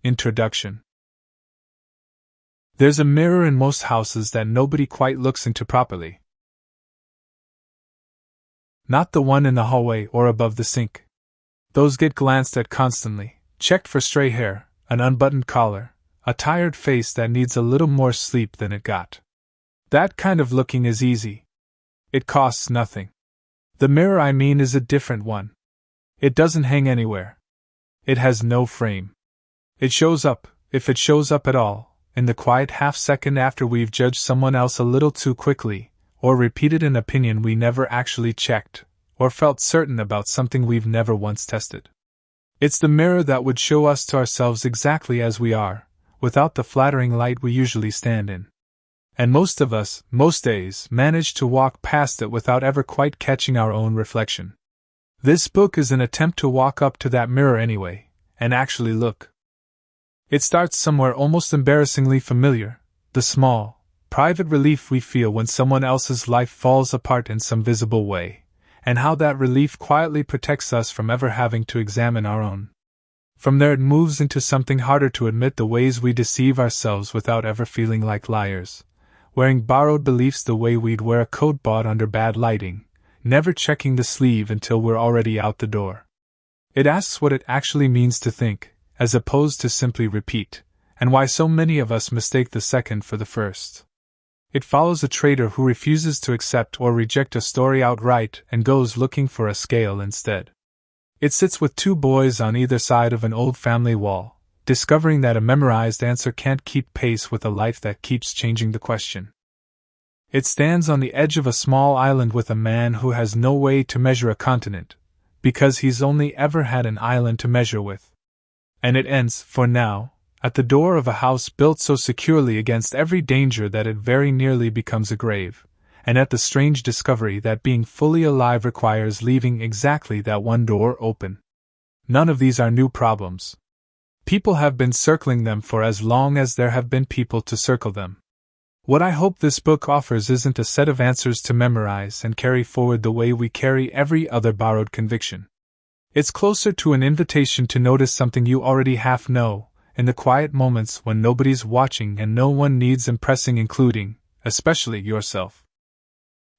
Introduction. There's a mirror in most houses that nobody quite looks into properly. Not the one in the hallway or above the sink. Those get glanced at constantly, checked for stray hair, an unbuttoned collar, a tired face that needs a little more sleep than it got. That kind of looking is easy. It costs nothing. The mirror I mean is a different one. It doesn't hang anywhere. It has no frame. It shows up, if it shows up at all, in the quiet half-second after we've judged someone else a little too quickly, or repeated an opinion we never actually checked, or felt certain about something we've never once tested. It's the mirror that would show us to ourselves exactly as we are, without the flattering light we usually stand in. And most of us, most days, manage to walk past it without ever quite catching our own reflection. This book is an attempt to walk up to that mirror anyway, and actually look. It starts somewhere almost embarrassingly familiar, the small, private relief we feel when someone else's life falls apart in some visible way, and how that relief quietly protects us from ever having to examine our own. From there it moves into something harder to admit, the ways we deceive ourselves without ever feeling like liars, wearing borrowed beliefs the way we'd wear a coat bought under bad lighting, never checking the sleeve until we're already out the door. It asks what it actually means to think, as opposed to simply repeat, and why so many of us mistake the second for the first. It follows a trader who refuses to accept or reject a story outright and goes looking for a scale instead. It sits with two boys on either side of an old family wall, discovering that a memorized answer can't keep pace with a life that keeps changing the question. It stands on the edge of a small island with a man who has no way to measure a continent, because he's only ever had an island to measure with. And it ends, for now, at the door of a house built so securely against every danger that it very nearly becomes a grave, and at the strange discovery that being fully alive requires leaving exactly that one door open. None of these are new problems. People have been circling them for as long as there have been people to circle them. What I hope this book offers isn't a set of answers to memorize and carry forward the way we carry every other borrowed conviction. It's closer to an invitation to notice something you already half know, in the quiet moments when nobody's watching and no one needs impressing, including, especially, yourself.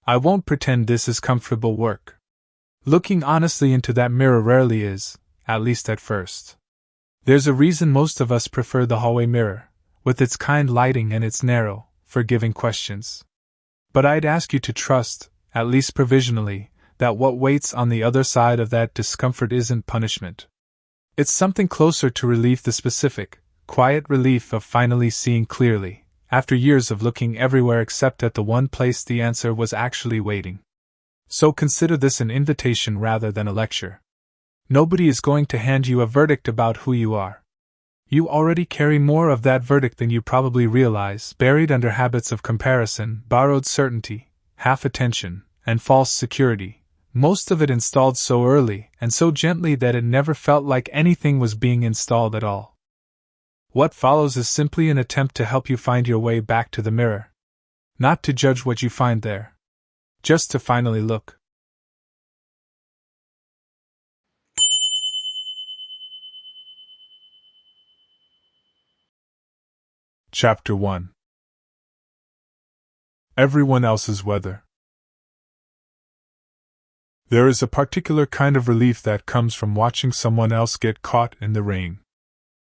I won't pretend this is comfortable work. Looking honestly into that mirror rarely is, at least at first. There's a reason most of us prefer the hallway mirror, with its kind lighting and its narrow, forgiving questions. But I'd ask you to trust, at least provisionally, that what waits on the other side of that discomfort isn't punishment. It's something closer to relief, the specific, quiet relief of finally seeing clearly, after years of looking everywhere except at the one place the answer was actually waiting. So consider this an invitation rather than a lecture. Nobody is going to hand you a verdict about who you are. You already carry more of that verdict than you probably realize, buried under habits of comparison, borrowed certainty, half attention, and false security, most of it installed so early and so gently that it never felt like anything was being installed at all. What follows is simply an attempt to help you find your way back to the mirror. Not to judge what you find there. Just to finally look. Chapter 1. Everyone else's weather. There is a particular kind of relief that comes from watching someone else get caught in the rain.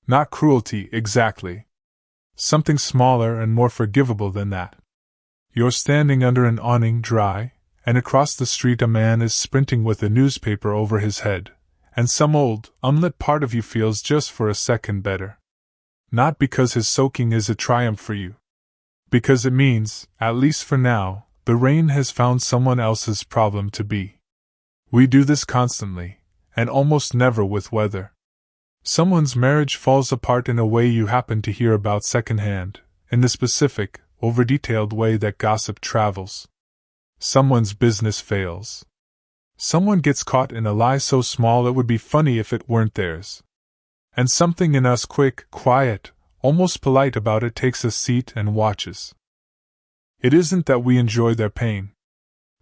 Not cruelty, exactly. Something smaller and more forgivable than that. You're standing under an awning dry, and across the street a man is sprinting with a newspaper over his head, and some old, unlit part of you feels just for a second better. Not because his soaking is a triumph for you. Because it means, at least for now, the rain has found someone else's problem to be. We do this constantly, and almost never with weather. Someone's marriage falls apart in a way you happen to hear about secondhand, in the specific, over-detailed way that gossip travels. Someone's business fails. Someone gets caught in a lie so small it would be funny if it weren't theirs. And something in us quick, quiet, almost polite about it takes a seat and watches. It isn't that we enjoy their pain.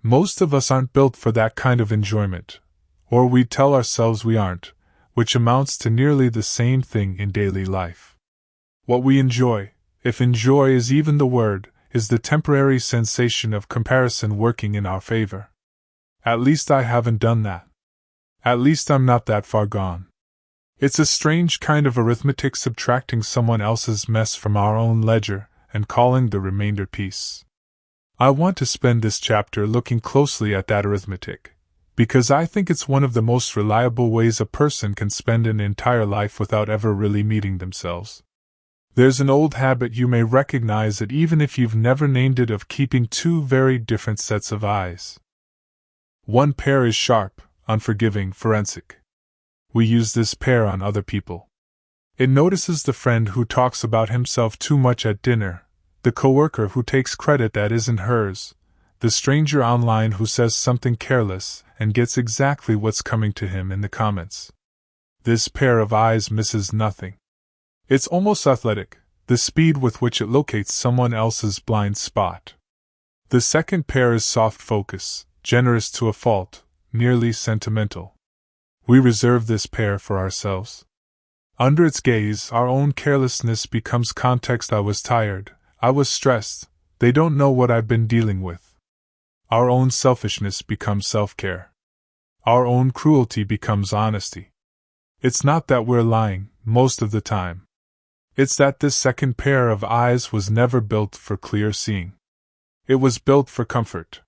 Most of us aren't built for that kind of enjoyment. Or we tell ourselves we aren't. which amounts to nearly the same thing in daily life. What we enjoy, if enjoy is even the word, is the temporary sensation of comparison working in our favor. At least I haven't done that. At least I'm not that far gone. It's a strange kind of arithmetic, subtracting someone else's mess from our own ledger and calling the remainder peace. I want to spend this chapter looking closely at that arithmetic, because I think it's one of the most reliable ways a person can spend an entire life without ever really meeting themselves. There's an old habit, you may recognize it even if you've never named it, of keeping two very different sets of eyes. One pair is sharp, unforgiving, forensic. We use this pair on other people. It notices the friend who talks about himself too much at dinner, the coworker who takes credit that isn't hers, the stranger online who says something careless and gets exactly what's coming to him in the comments. This pair of eyes misses nothing. It's almost athletic, the speed with which it locates someone else's blind spot. The second pair is soft focus, generous to a fault, nearly sentimental. We reserve this pair for ourselves. Under its gaze, our own carelessness becomes context. I was tired, I was stressed, they don't know what I've been dealing with. Our own selfishness becomes self-care. Our own cruelty becomes honesty. It's not that we're lying, most of the time. It's that this second pair of eyes was never built for clear seeing. It was built for comfort.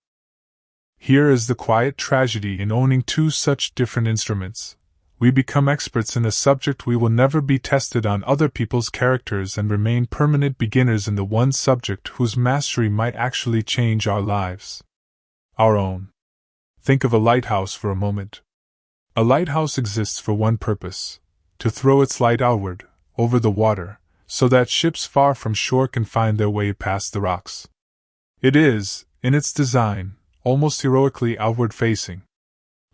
Here is the quiet tragedy in owning two such different instruments. We become experts in a subject we will never be tested on other people's characters and remain permanent beginners in the one subject whose mastery might actually change our lives. Our own. Think of a lighthouse for a moment. A lighthouse exists for one purpose: to throw its light outward, over the water, so that ships far from shore can find their way past the rocks. It is, in its design, almost heroically outward-facing.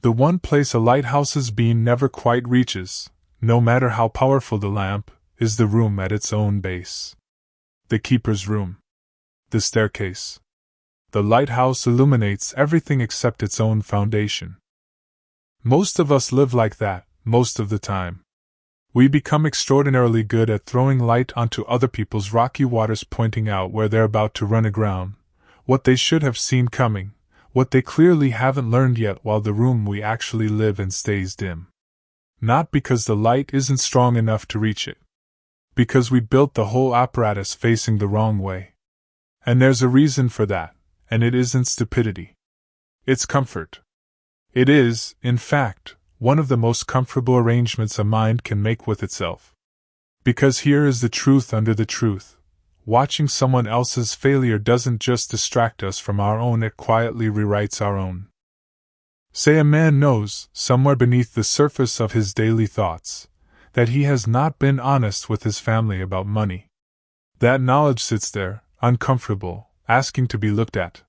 The one place a lighthouse's beam never quite reaches, no matter how powerful the lamp, is the room at its own base. The keeper's room. The staircase. The lighthouse illuminates everything except its own foundation. Most of us live like that, most of the time. We become extraordinarily good at throwing light onto other people's rocky waters, pointing out where they're about to run aground, what they should have seen coming, what they clearly haven't learned yet, while the room we actually live in stays dim. Not because the light isn't strong enough to reach it. Because we built the whole apparatus facing the wrong way. And there's a reason for that, and it isn't stupidity. It's comfort. It is, in fact, one of the most comfortable arrangements a mind can make with itself. Because here is the truth under the truth. Watching someone else's failure doesn't just distract us from our own, it quietly rewrites our own. Say a man knows, somewhere beneath the surface of his daily thoughts, that he has not been honest with his family about money. That knowledge sits there, uncomfortable, asking to be looked at.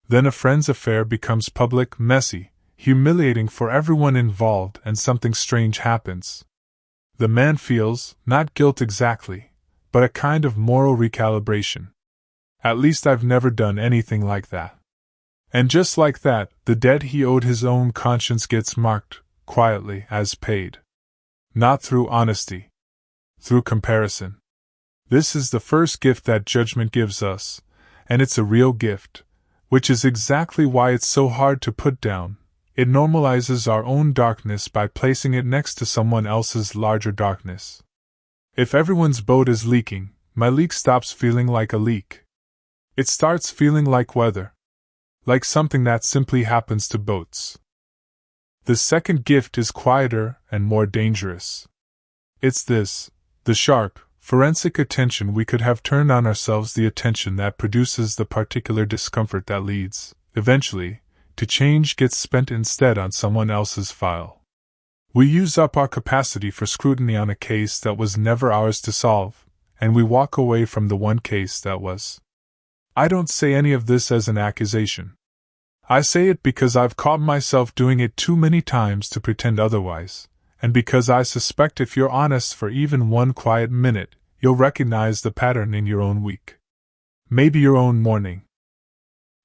Then a friend's affair becomes public, messy, humiliating for everyone involved, and something strange happens. The man feels, not guilt exactly, but a kind of moral recalibration. At least I've never done anything like that. And just like that, the debt he owed his own conscience gets marked, quietly, as paid. Not through honesty. Through comparison. This is the first gift that judgment gives us, and it's a real gift, which is exactly why it's so hard to put down. It normalizes our own darkness by placing it next to someone else's larger darkness. If everyone's boat is leaking, my leak stops feeling like a leak. It starts feeling like weather. Like something that simply happens to boats. The second gift is quieter and more dangerous. It's this, the sharp, forensic attention we could have turned on ourselves, the attention that produces the particular discomfort that leads, eventually, to change gets spent instead on someone else's file. We use up our capacity for scrutiny on a case that was never ours to solve, and we walk away from the one case that was. I don't say any of this as an accusation. I say it because I've caught myself doing it too many times to pretend otherwise, and because I suspect if you're honest for even one quiet minute, you'll recognize the pattern in your own week. Maybe your own morning.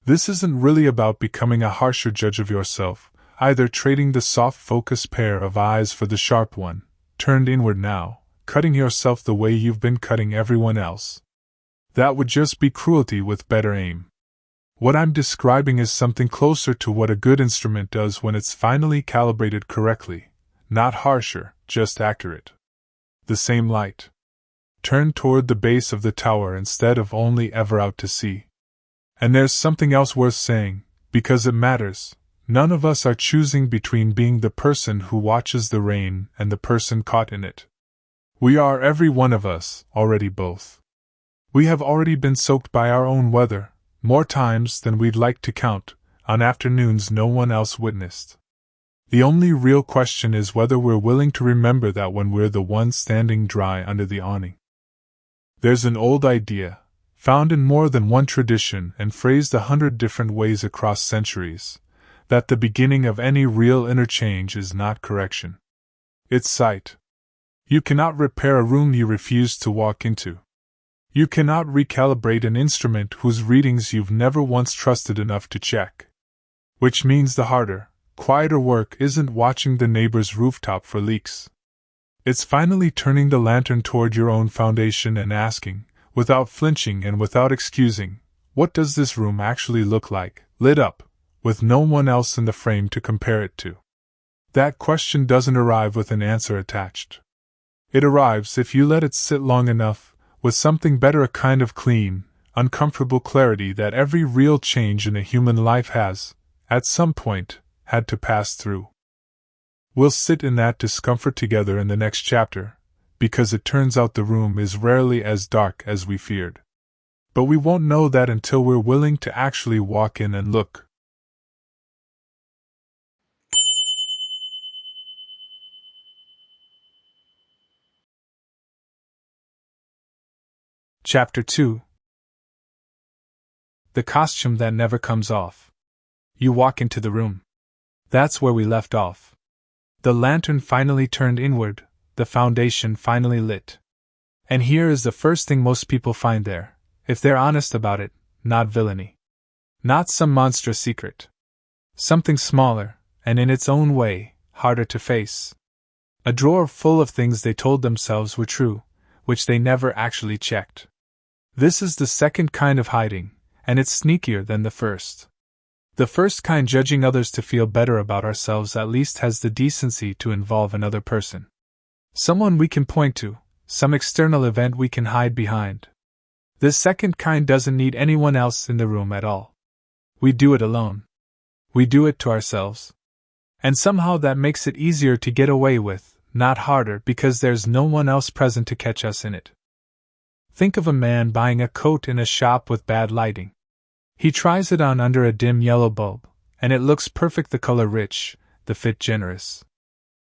This isn't really about becoming a harsher judge of yourself. either trading the soft focus pair of eyes for the sharp one, turned inward now, cutting yourself the way you've been cutting everyone else. That would just be cruelty with better aim. What I'm describing is something closer to what a good instrument does when it's finally calibrated correctly, not harsher, just accurate. The same light. Turned toward the base of the tower instead of only ever out to sea. And there's something else worth saying, because it matters. None of us are choosing between being the person who watches the rain and the person caught in it. We are, every one of us, already both. We have already been soaked by our own weather, more times than we'd like to count, on afternoons no one else witnessed. The only real question is whether we're willing to remember that when we're the one standing dry under the awning. There's an old idea, found in more than one tradition and phrased 100 different ways across centuries, that the beginning of any real interchange is not correction. It's sight. You cannot repair a room you refuse to walk into. You cannot recalibrate an instrument whose readings you've never once trusted enough to check. Which means the harder, quieter work isn't watching the neighbor's rooftop for leaks. It's finally turning the lantern toward your own foundation and asking, without flinching and without excusing, what does this room actually look like, lit up, with no one else in the frame to compare it to? That question doesn't arrive with an answer attached. It arrives if you let it sit long enough, with something better, a kind of clean, uncomfortable clarity that every real change in a human life has, at some point, had to pass through. We'll sit in that discomfort together in the next chapter, because it turns out the room is rarely as dark as we feared. But we won't know that until we're willing to actually walk in and look. Chapter 2. The costume that never comes off. You walk into the room. That's where we left off. The lantern finally turned inward, the foundation finally lit. And here is the first thing most people find there, if they're honest about it, not villainy. Not some monstrous secret. Something smaller, and in its own way, harder to face. A drawer full of things they told themselves were true, which they never actually checked. This is the second kind of hiding, and it's sneakier than the first. The first kind, judging others to feel better about ourselves, at least has the decency to involve another person. Someone we can point to, some external event we can hide behind. This second kind doesn't need anyone else in the room at all. We do it alone. We do it to ourselves. And somehow that makes it easier to get away with, not harder, because there's no one else present to catch us in it. Think of a man buying a coat in a shop with bad lighting. He tries it on under a dim yellow bulb, and it looks perfect, the color rich, the fit generous.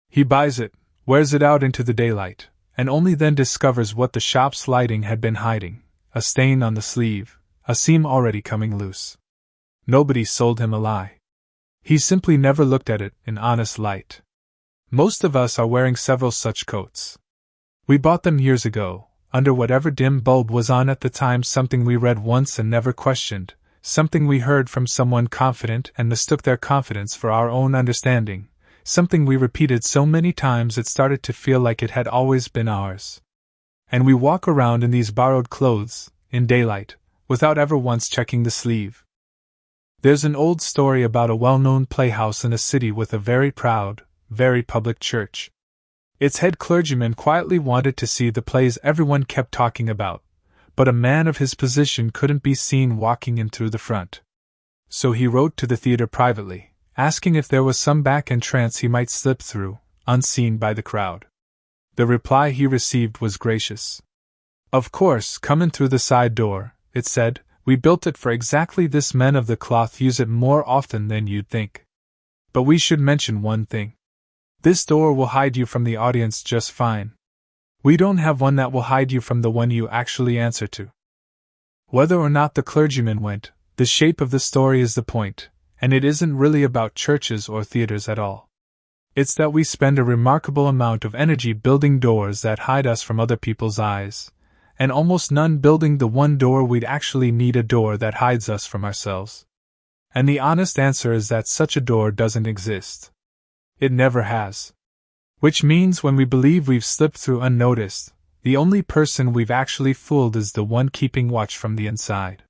He buys it, wears it out into the daylight, and only then discovers what the shop's lighting had been hiding: a stain on the sleeve, a seam already coming loose. Nobody sold him a lie. He simply never looked at it in honest light. Most of us are wearing several such coats. We bought them years ago, under whatever dim bulb was on at the time, something we read once and never questioned, something we heard from someone confident and mistook their confidence for our own understanding, something we repeated so many times it started to feel like it had always been ours. And we walk around in these borrowed clothes, in daylight, without ever once checking the sleeve. There's an old story about a well-known playhouse in a city with a very proud, very public church. Its head clergyman quietly wanted to see the plays everyone kept talking about, but a man of his position couldn't be seen walking in through the front. So he wrote to the theater privately, asking if there was some back entrance he might slip through, unseen by the crowd. The reply he received was gracious. "Of course, come in through the side door," it said. "We built it for exactly this. Men of the cloth use it more often than you'd think. But we should mention one thing. This door will hide you from the audience just fine. We don't have one that will hide you from the one you actually answer to." Whether or not the clergyman went, the shape of the story is the point, and it isn't really about churches or theaters at all. It's that we spend a remarkable amount of energy building doors that hide us from other people's eyes, and almost none building the one door we'd actually need, a door that hides us from ourselves. And the honest answer is that such a door doesn't exist. It never has. Which means when we believe we've slipped through unnoticed, the only person we've actually fooled is the one keeping watch from the inside.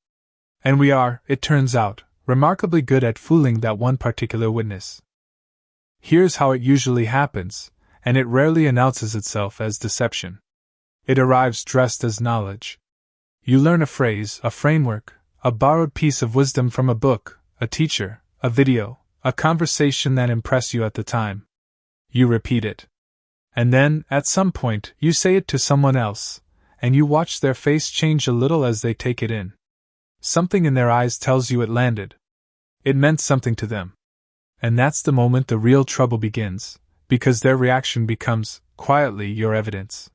And we are, it turns out, remarkably good at fooling that one particular witness. Here's how it usually happens, and it rarely announces itself as deception. It arrives dressed as knowledge. You learn a phrase, a framework, a borrowed piece of wisdom from a book, a teacher, a video, a conversation that impressed you at the time. You repeat it. And then, at some point, you say it to someone else, and you watch their face change a little as they take it in. Something in their eyes tells you it landed. It meant something to them. And that's the moment the real trouble begins, because their reaction becomes, quietly, your evidence.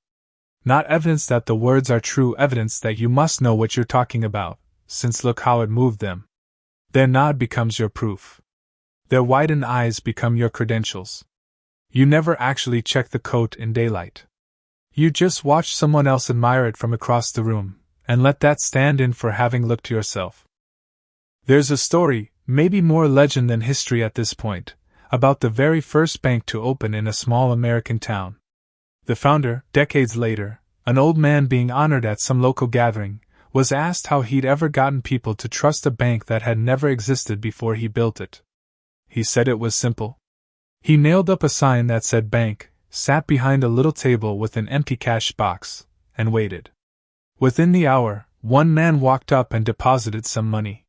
Not evidence that the words are true, evidence that you must know what you're talking about, since look how it moved them. Their nod becomes your proof. Their widened eyes become your credentials. You never actually check the coat in daylight. You just watch someone else admire it from across the room, and let that stand in for having looked yourself. There's a story, maybe more legend than history at this point, about the very first bank to open in a small American town. The founder, decades later, an old man being honored at some local gathering, was asked how he'd ever gotten people to trust a bank that had never existed before he built it. He said it was simple. He nailed up a sign that said bank, sat behind a little table with an empty cash box, and waited. Within the hour, one man walked up and deposited some money.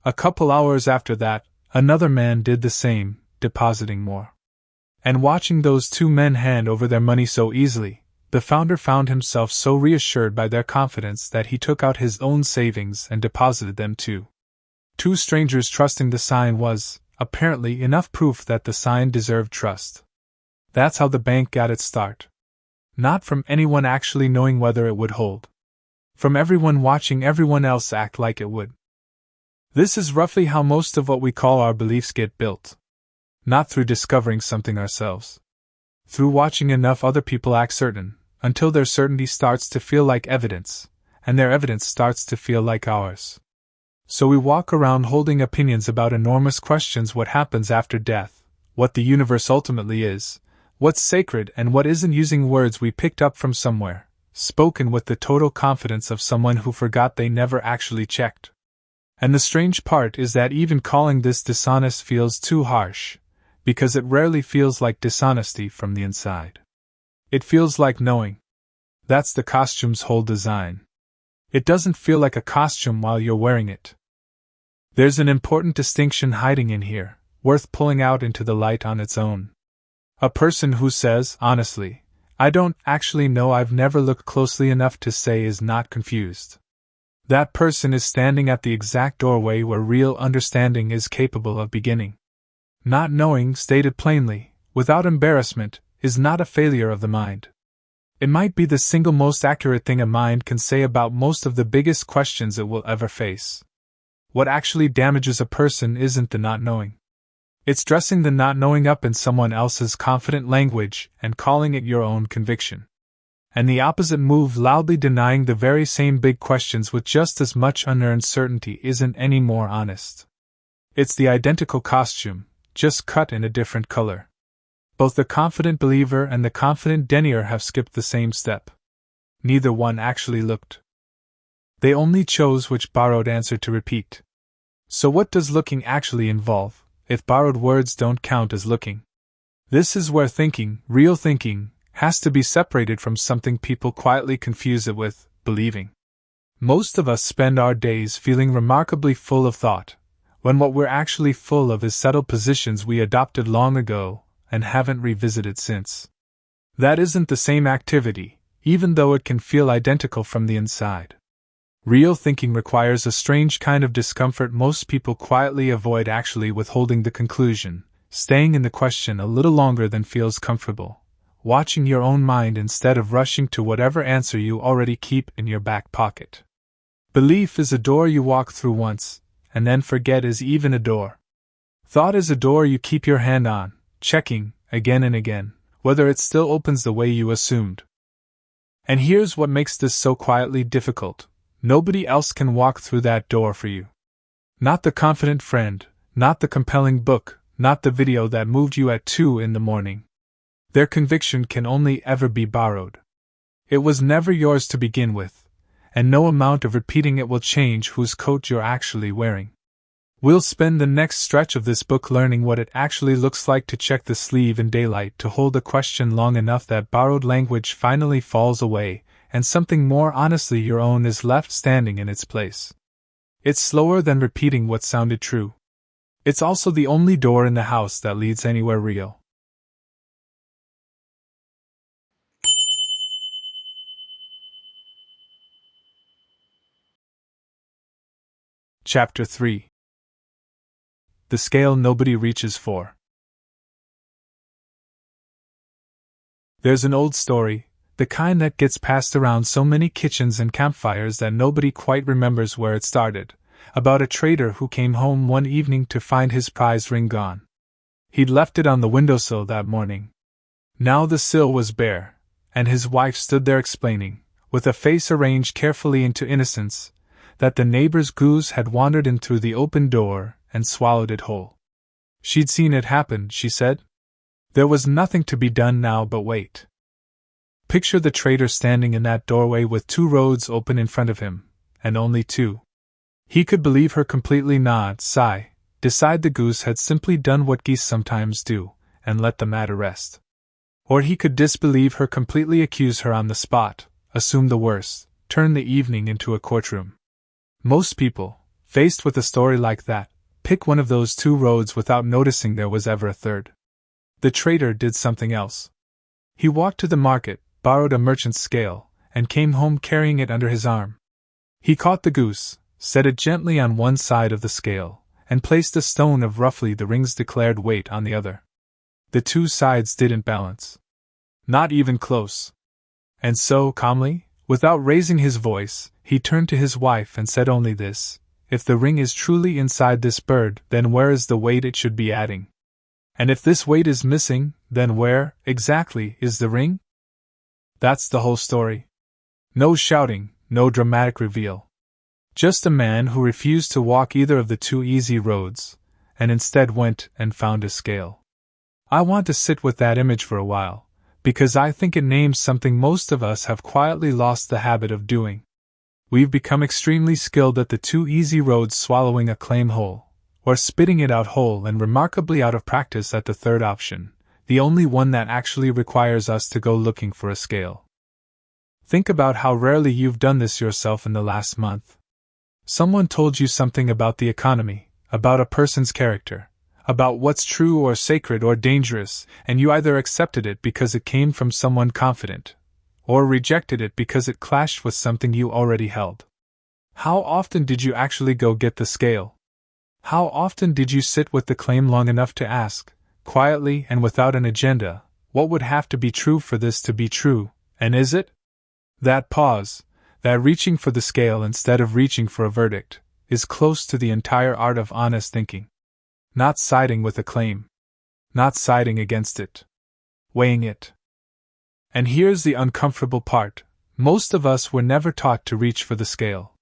A couple hours after that, another man did the same, depositing more. And watching those two men hand over their money so easily, the founder found himself so reassured by their confidence that he took out his own savings and deposited them too. Two strangers trusting the sign was, apparently, enough proof that the sign deserved trust. That's how the bank got its start. Not from anyone actually knowing whether it would hold. From everyone watching everyone else act like it would. This is roughly how most of what we call our beliefs get built. Not through discovering something ourselves. Through watching enough other people act certain, until their certainty starts to feel like evidence, and their evidence starts to feel like ours. So we walk around holding opinions about enormous questions: what happens after death, what the universe ultimately is, what's sacred and what isn't, using words we picked up from somewhere, spoken with the total confidence of someone who forgot they never actually checked. And the strange part is that even calling this dishonest feels too harsh, because it rarely feels like dishonesty from the inside. It feels like knowing. That's the costume's whole design. It doesn't feel like a costume while you're wearing it. There's an important distinction hiding in here, worth pulling out into the light on its own. A person who says, honestly, I don't actually know, I've never looked closely enough to say, is not confused. That person is standing at the exact doorway where real understanding is capable of beginning. Not knowing, stated plainly, without embarrassment, is not a failure of the mind. It might be the single most accurate thing a mind can say about most of the biggest questions it will ever face. What actually damages a person isn't the not knowing. It's dressing the not knowing up in someone else's confident language and calling it your own conviction. And the opposite move, loudly denying the very same big questions with just as much unearned certainty, isn't any more honest. It's the identical costume, just cut in a different color. Both the confident believer and the confident denier have skipped the same step. Neither one actually looked. They only chose which borrowed answer to repeat. So what does looking actually involve, if borrowed words don't count as looking? This is where thinking, real thinking, has to be separated from something people quietly confuse it with, believing. Most of us spend our days feeling remarkably full of thought, when what we're actually full of is settled positions we adopted long ago and haven't revisited since. That isn't the same activity, even though it can feel identical from the inside. Real thinking requires a strange kind of discomfort most people quietly avoid, actually withholding the conclusion, staying in the question a little longer than feels comfortable, watching your own mind instead of rushing to whatever answer you already keep in your back pocket. Belief is a door you walk through once, and then forget is even a door. Thought is a door you keep your hand on, checking, again and again, whether it still opens the way you assumed. And here's what makes this so quietly difficult: nobody else can walk through that door for you. Not the confident friend, not the compelling book, not the video that moved you at 2 in the morning. Their conviction can only ever be borrowed. It was never yours to begin with, and no amount of repeating it will change whose coat you're actually wearing. We'll spend the next stretch of this book learning what it actually looks like to check the sleeve in daylight, to hold a question long enough that borrowed language finally falls away, and something more honestly your own is left standing in its place. It's slower than repeating what sounded true. It's also the only door in the house that leads anywhere real. Chapter 3. The Scale Nobody Reaches For. There's an old story, the kind that gets passed around so many kitchens and campfires that nobody quite remembers where it started, about a trader who came home one evening to find his prize ring gone. He'd left it on the windowsill that morning. Now the sill was bare, and his wife stood there explaining, with a face arranged carefully into innocence, that the neighbor's goose had wandered in through the open door and swallowed it whole. She'd seen it happen, she said. There was nothing to be done now but wait. Picture the trader standing in that doorway with 2 roads open in front of him, and only 2. He could believe her completely, nod, sigh, decide the goose had simply done what geese sometimes do, and let the matter rest. Or he could disbelieve her completely, accuse her on the spot, assume the worst, turn the evening into a courtroom. Most people, faced with a story like that, pick one of those 2 roads without noticing there was ever a third. The trader did something else. He walked to the market, borrowed a merchant's scale, and came home carrying it under his arm. He caught the goose, set it gently on one side of the scale, and placed a stone of roughly the ring's declared weight on the other. The 2 sides didn't balance. Not even close. And so, calmly, without raising his voice, he turned to his wife and said only this: if the ring is truly inside this bird, then where is the weight it should be adding? And if this weight is missing, then where, exactly, is the ring? That's the whole story. No shouting, no dramatic reveal. Just a man who refused to walk either of the 2 easy roads, and instead went and found a scale. I want to sit with that image for a while, because I think it names something most of us have quietly lost the habit of doing. We've become extremely skilled at the 2 easy roads, swallowing a claim whole, or spitting it out whole, and remarkably out of practice at the third option, the only one that actually requires us to go looking for a scale. Think about how rarely you've done this yourself in the last month. Someone told you something about the economy, about a person's character, about what's true or sacred or dangerous, and you either accepted it because it came from someone confident, or rejected it because it clashed with something you already held. How often did you actually go get the scale? How often did you sit with the claim long enough to ask, quietly and without an agenda, what would have to be true for this to be true, and is it? That pause, that reaching for the scale instead of reaching for a verdict, is close to the entire art of honest thinking. Not siding with a claim. Not siding against it. Weighing it. And here's the uncomfortable part: most of us were never taught to reach for the scale.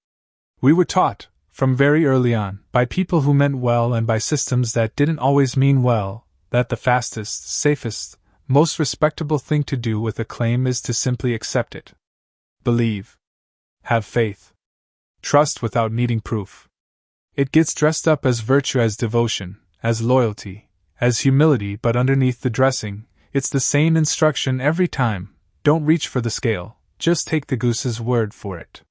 We were taught, from very early on, by people who meant well and by systems that didn't always mean well, that the fastest, safest, most respectable thing to do with a claim is to simply accept it. Believe. Have faith. Trust without needing proof. It gets dressed up as virtue, as devotion, as loyalty, as humility, but underneath the dressing, it's the same instruction every time: don't reach for the scale, just take the goose's word for it.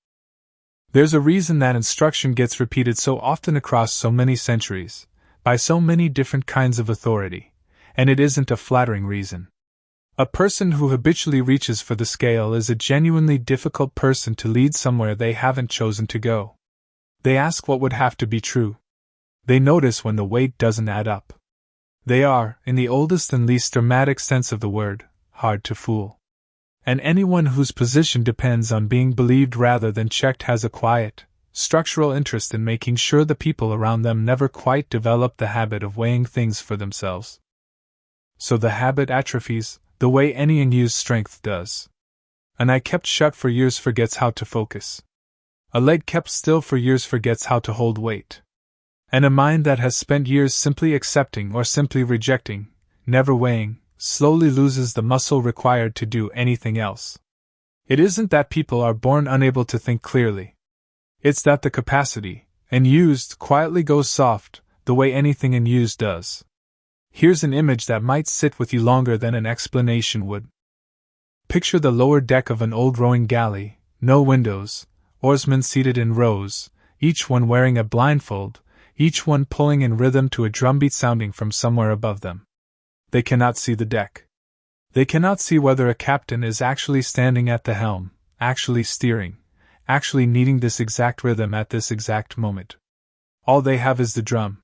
There's a reason that instruction gets repeated so often across so many centuries, by so many different kinds of authority, and it isn't a flattering reason. A person who habitually reaches for the scale is a genuinely difficult person to lead somewhere they haven't chosen to go. They ask what would have to be true. They notice when the weight doesn't add up. They are, in the oldest and least dramatic sense of the word, hard to fool. And anyone whose position depends on being believed rather than checked has a quiet, structural interest in making sure the people around them never quite develop the habit of weighing things for themselves. So the habit atrophies, the way any unused strength does. An eye kept shut for years forgets how to focus. A leg kept still for years forgets how to hold weight. And a mind that has spent years simply accepting or simply rejecting, never weighing, slowly loses the muscle required to do anything else. It isn't that people are born unable to think clearly. It's that the capacity, unused, quietly goes soft, the way anything unused does. Here's an image that might sit with you longer than an explanation would. Picture the lower deck of an old rowing galley, no windows, oarsmen seated in rows, each one wearing a blindfold, each one pulling in rhythm to a drumbeat sounding from somewhere above them. They cannot see the deck. They cannot see whether a captain is actually standing at the helm, actually steering, actually needing this exact rhythm at this exact moment. All they have is the drum.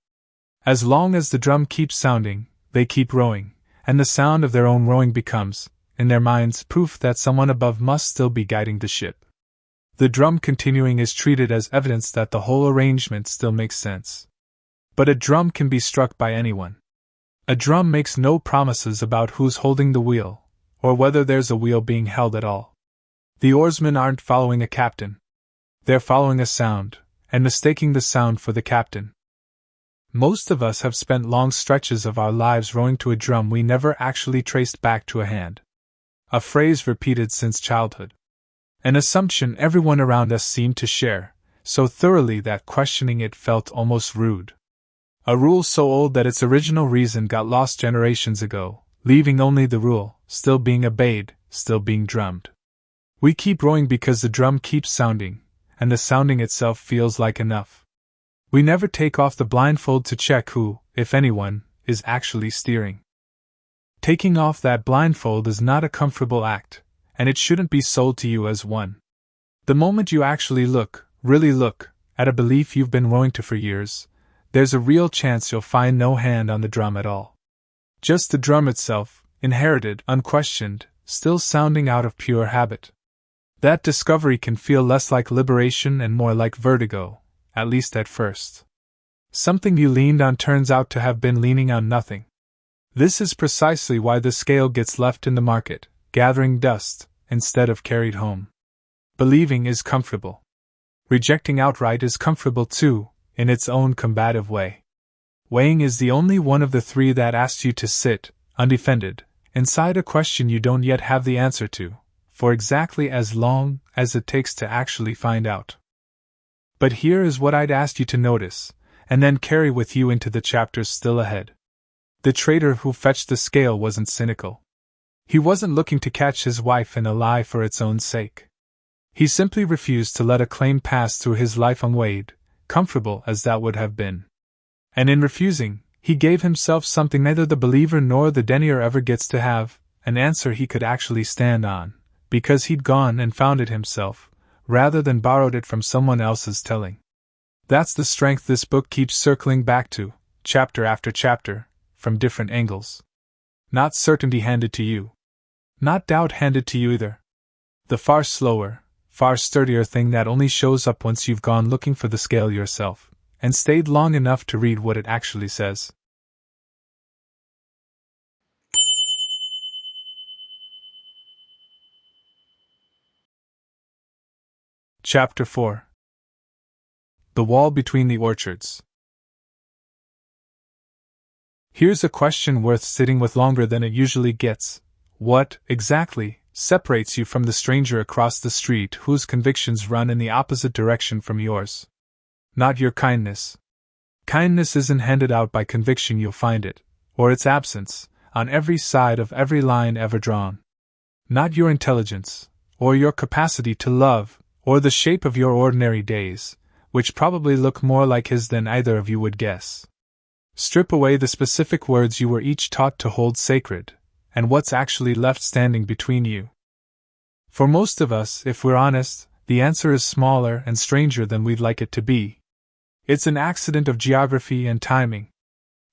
As long as the drum keeps sounding, they keep rowing, and the sound of their own rowing becomes, in their minds, proof that someone above must still be guiding the ship. The drum continuing is treated as evidence that the whole arrangement still makes sense. But a drum can be struck by anyone. A drum makes no promises about who's holding the wheel, or whether there's a wheel being held at all. The oarsmen aren't following a captain. They're following a sound, and mistaking the sound for the captain. Most of us have spent long stretches of our lives rowing to a drum we never actually traced back to a hand. A phrase repeated since childhood. An assumption everyone around us seemed to share, so thoroughly that questioning it felt almost rude. A rule so old that its original reason got lost generations ago, leaving only the rule, still being obeyed, still being drummed. We keep rowing because the drum keeps sounding, and the sounding itself feels like enough. We never take off the blindfold to check who, if anyone, is actually steering. Taking off that blindfold is not a comfortable act, and it shouldn't be sold to you as one. The moment you actually look, really look, at a belief you've been rowing to for years, there's a real chance you'll find no hand on the drum at all. Just the drum itself, inherited, unquestioned, still sounding out of pure habit. That discovery can feel less like liberation and more like vertigo, at least at first. Something you leaned on turns out to have been leaning on nothing. This is precisely why the scale gets left in the market, gathering dust, instead of carried home. Believing is comfortable. Rejecting outright is comfortable too, in its own combative way. Weighing is the only one of the three that asks you to sit, undefended, inside a question you don't yet have the answer to, for exactly as long as it takes to actually find out. But here is what I'd ask you to notice, and then carry with you into the chapters still ahead. The trader who fetched the scale wasn't cynical. He wasn't looking to catch his wife in a lie for its own sake. He simply refused to let a claim pass through his life unweighed, comfortable as that would have been. And in refusing, he gave himself something neither the believer nor the denier ever gets to have, an answer he could actually stand on, because he'd gone and found it himself, rather than borrowed it from someone else's telling. That's the strength this book keeps circling back to, chapter after chapter, from different angles. Not certainty handed to you. Not doubt handed to you either. The far slower, far sturdier thing that only shows up once you've gone looking for the scale yourself, and stayed long enough to read what it actually says. Chapter 4. The Wall Between the Orchards. Here's a question worth sitting with longer than it usually gets. What, exactly, separates you from the stranger across the street whose convictions run in the opposite direction from yours? Not your kindness. Kindness isn't handed out by conviction, you'll find it, or its absence, on every side of every line ever drawn. Not your intelligence, or your capacity to love, or the shape of your ordinary days, which probably look more like his than either of you would guess. Strip away the specific words you were each taught to hold sacred, and what's actually left standing between you? For most of us, if we're honest, the answer is smaller and stranger than we'd like it to be. It's an accident of geography and timing.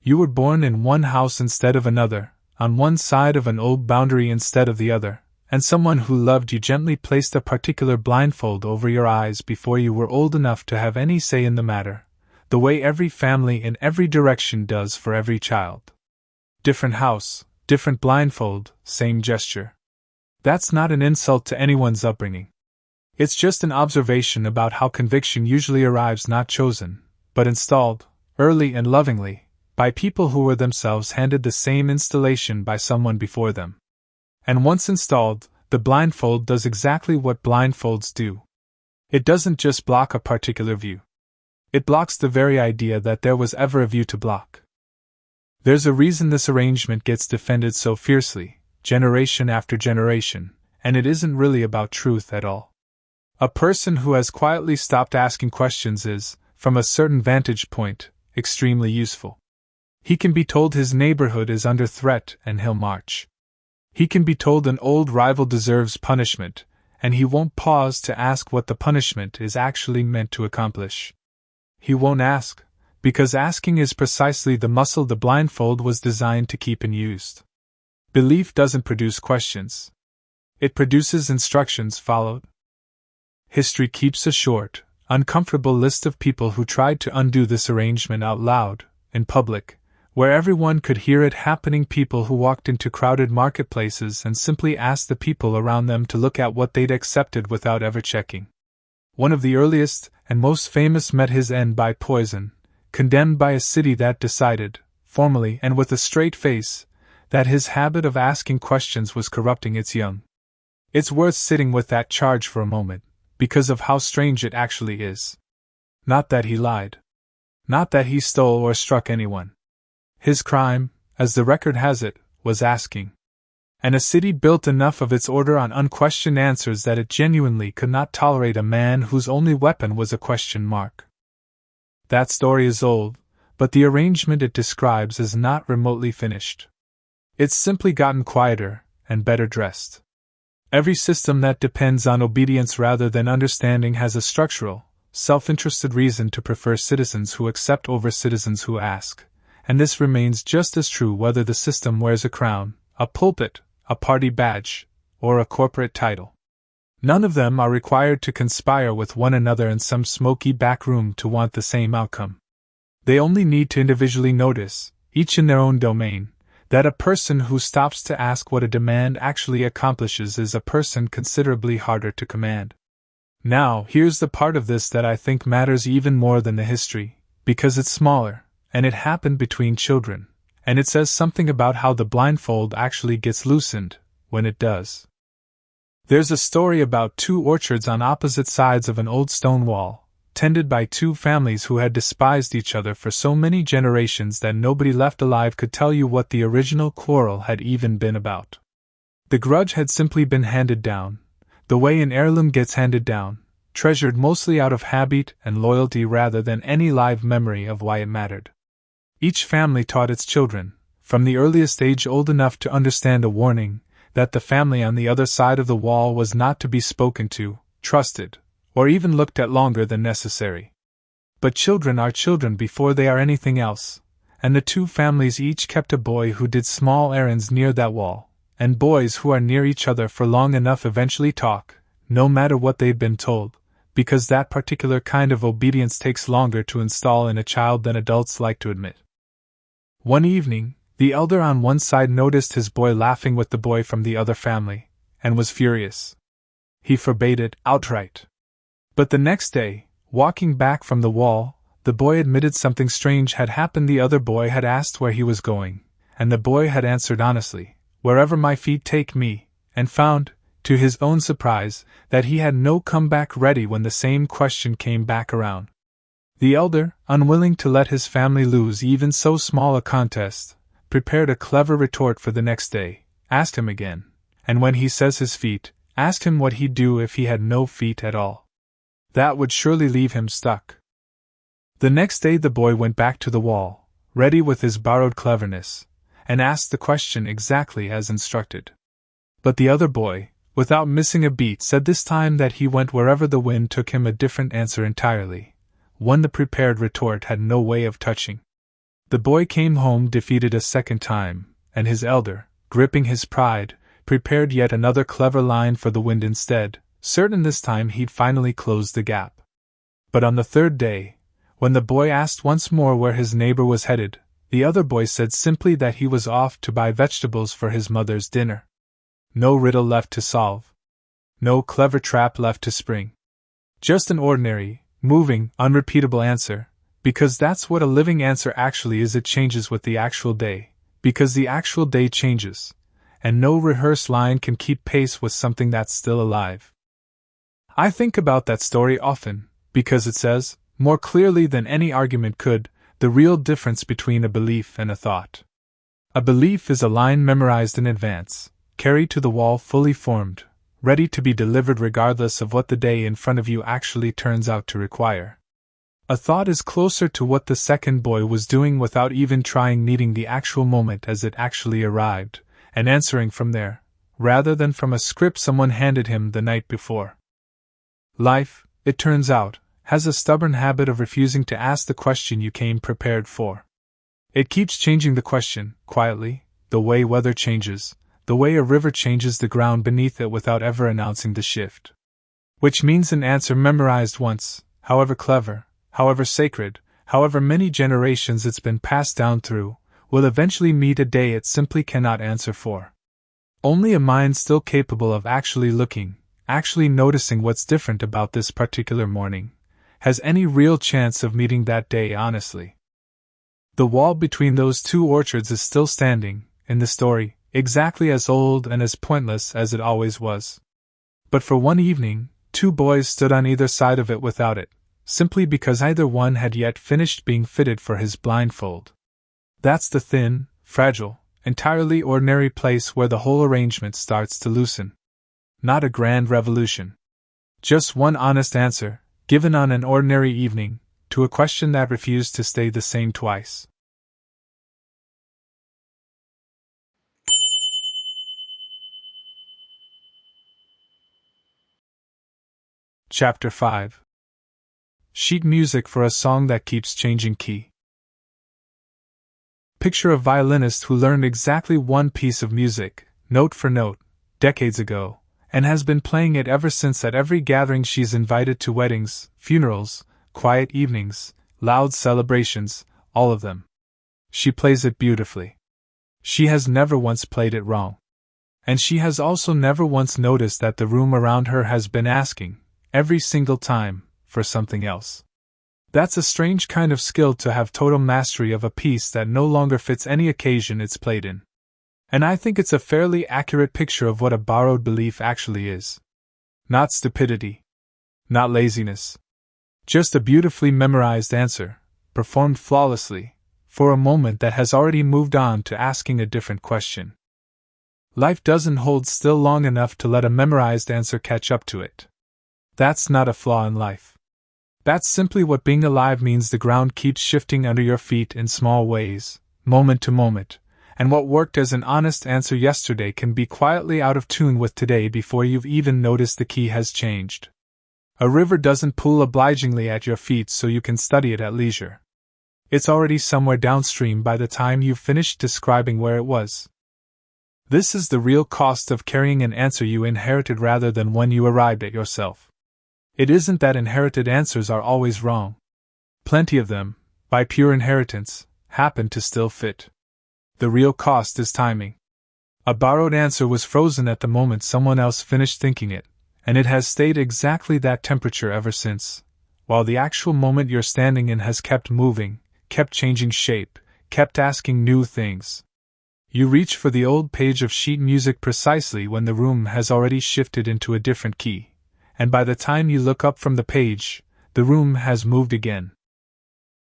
You were born in one house instead of another, on one side of an old boundary instead of the other, and someone who loved you gently placed a particular blindfold over your eyes before you were old enough to have any say in the matter, the way every family in every direction does for every child. Different house, different blindfold, same gesture. That's not an insult to anyone's upbringing. It's just an observation about how conviction usually arrives not chosen, but installed, early and lovingly, by people who were themselves handed the same installation by someone before them. And once installed, the blindfold does exactly what blindfolds do. It doesn't just block a particular view. It blocks the very idea that there was ever a view to block. There's a reason this arrangement gets defended so fiercely, generation after generation, and it isn't really about truth at all. A person who has quietly stopped asking questions is, from a certain vantage point, extremely useful. He can be told his neighborhood is under threat and he'll march. He can be told an old rival deserves punishment, and he won't pause to ask what the punishment is actually meant to accomplish. He won't ask, because asking is precisely the muscle the blindfold was designed to keep in use. Belief doesn't produce questions. It produces instructions followed. History keeps a short, uncomfortable list of people who tried to undo this arrangement out loud, in public, where everyone could hear it happening. People who walked into crowded marketplaces and simply asked the people around them to look at what they'd accepted without ever checking. One of the earliest and most famous met his end by poison, condemned by a city that decided, formally and with a straight face, that his habit of asking questions was corrupting its young. It's worth sitting with that charge for a moment, because of how strange it actually is. Not that he lied. Not that he stole or struck anyone. His crime, as the record has it, was asking. And a city built enough of its order on unquestioned answers that it genuinely could not tolerate a man whose only weapon was a question mark. That story is old, but the arrangement it describes is not remotely finished. It's simply gotten quieter and better dressed. Every system that depends on obedience rather than understanding has a structural, self-interested reason to prefer citizens who accept over citizens who ask, and this remains just as true whether the system wears a crown, a pulpit, a party badge, or a corporate title. None of them are required to conspire with one another in some smoky back room to want the same outcome. They only need to individually notice, each in their own domain, that a person who stops to ask what a demand actually accomplishes is a person considerably harder to command. Now, here's the part of this that I think matters even more than the history, because it's smaller, and it happened between children, and it says something about how the blindfold actually gets loosened, when it does. There's a story about two orchards on opposite sides of an old stone wall, tended by two families who had despised each other for so many generations that nobody left alive could tell you what the original quarrel had even been about. The grudge had simply been handed down, the way an heirloom gets handed down, treasured mostly out of habit and loyalty rather than any live memory of why it mattered. Each family taught its children, from the earliest age old enough to understand a warning, that the family on the other side of the wall was not to be spoken to, trusted, or even looked at longer than necessary. But children are children before they are anything else, and the two families each kept a boy who did small errands near that wall, and boys who are near each other for long enough eventually talk, no matter what they've been told, because that particular kind of obedience takes longer to install in a child than adults like to admit. One evening, the elder on one side noticed his boy laughing with the boy from the other family, and was furious. He forbade it outright. But the next day, walking back from the wall, the boy admitted something strange had happened. The other boy had asked where he was going, and the boy had answered honestly, "Wherever my feet take me," and found, to his own surprise, that he had no comeback ready when the same question came back around. The elder, unwilling to let his family lose even so small a contest, prepared a clever retort for the next day, asked him again, and when he says his feet, asked him what he'd do if he had no feet at all. That would surely leave him stuck. The next day the boy went back to the wall, ready with his borrowed cleverness, and asked the question exactly as instructed. But the other boy, without missing a beat, said this time that he went wherever the wind took him, a different answer entirely, one the prepared retort had no way of touching. The boy came home defeated a second time, and his elder, gripping his pride, prepared yet another clever line for the wind instead, certain this time he'd finally close the gap. But on the third day, when the boy asked once more where his neighbor was headed, the other boy said simply that he was off to buy vegetables for his mother's dinner. No riddle left to solve. No clever trap left to spring. Just an ordinary, moving, unrepeatable answer, Because that's what a living answer actually is. It changes with the actual day, because the actual day changes, and no rehearsed line can keep pace with something that's still alive. I think about that story often, because it says, more clearly than any argument could, the real difference between a belief and a thought. A belief is a line memorized in advance, carried to the wall fully formed, ready to be delivered regardless of what the day in front of you actually turns out to require. A thought is closer to what the second boy was doing without even trying, meeting the actual moment as it actually arrived, and answering from there, rather than from a script someone handed him the night before. Life, it turns out, has a stubborn habit of refusing to ask the question you came prepared for. It keeps changing the question, quietly, the way weather changes, the way a river changes the ground beneath it without ever announcing the shift. Which means an answer memorized once, however clever, however sacred, however many generations it's been passed down through, will eventually meet a day it simply cannot answer for. Only a mind still capable of actually looking, actually noticing what's different about this particular morning, has any real chance of meeting that day honestly. The wall between those two orchards is still standing, in the story, exactly as old and as pointless as it always was. But for one evening, two boys stood on either side of it without it, simply because either one had yet finished being fitted for his blindfold. That's the thin, fragile, entirely ordinary place where the whole arrangement starts to loosen. Not a grand revolution. Just one honest answer, given on an ordinary evening, to a question that refused to stay the same twice. Chapter 5. Sheet music for a song that keeps changing key. Picture a violinist who learned exactly one piece of music, note for note, decades ago, and has been playing it ever since at every gathering she's invited to: weddings, funerals, quiet evenings, loud celebrations, all of them. She plays it beautifully. She has never once played it wrong. And she has also never once noticed that the room around her has been asking, every single time, for something else. That's a strange kind of skill, to have total mastery of a piece that no longer fits any occasion it's played in. And I think it's a fairly accurate picture of what a borrowed belief actually is. Not stupidity. Not laziness. Just a beautifully memorized answer, performed flawlessly, for a moment that has already moved on to asking a different question. Life doesn't hold still long enough to let a memorized answer catch up to it. That's not a flaw in life. That's simply what being alive means. The ground keeps shifting under your feet in small ways, moment to moment, and what worked as an honest answer yesterday can be quietly out of tune with today before you've even noticed the key has changed. A river doesn't pool obligingly at your feet so you can study it at leisure. It's already somewhere downstream by the time you've finished describing where it was. This is the real cost of carrying an answer you inherited rather than one you arrived at yourself. It isn't that inherited answers are always wrong. Plenty of them, by pure inheritance, happen to still fit. The real cost is timing. A borrowed answer was frozen at the moment someone else finished thinking it, and it has stayed exactly that temperature ever since, while the actual moment you're standing in has kept moving, kept changing shape, kept asking new things. You reach for the old page of sheet music precisely when the room has already shifted into a different key, and by the time you look up from the page, the room has moved again.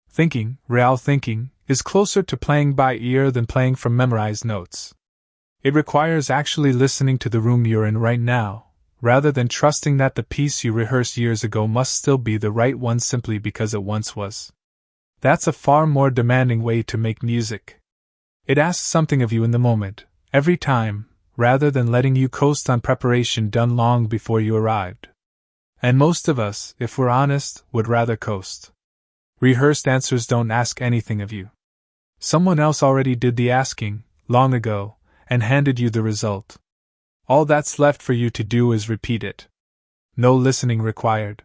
Thinking, real thinking, is closer to playing by ear than playing from memorized notes. It requires actually listening to the room you're in right now, rather than trusting that the piece you rehearsed years ago must still be the right one simply because it once was. That's a far more demanding way to make music. It asks something of you in the moment, every time, rather than letting you coast on preparation done long before you arrived. And most of us, if we're honest, would rather coast. Rehearsed answers don't ask anything of you. Someone else already did the asking, long ago, and handed you the result. All that's left for you to do is repeat it. No listening required.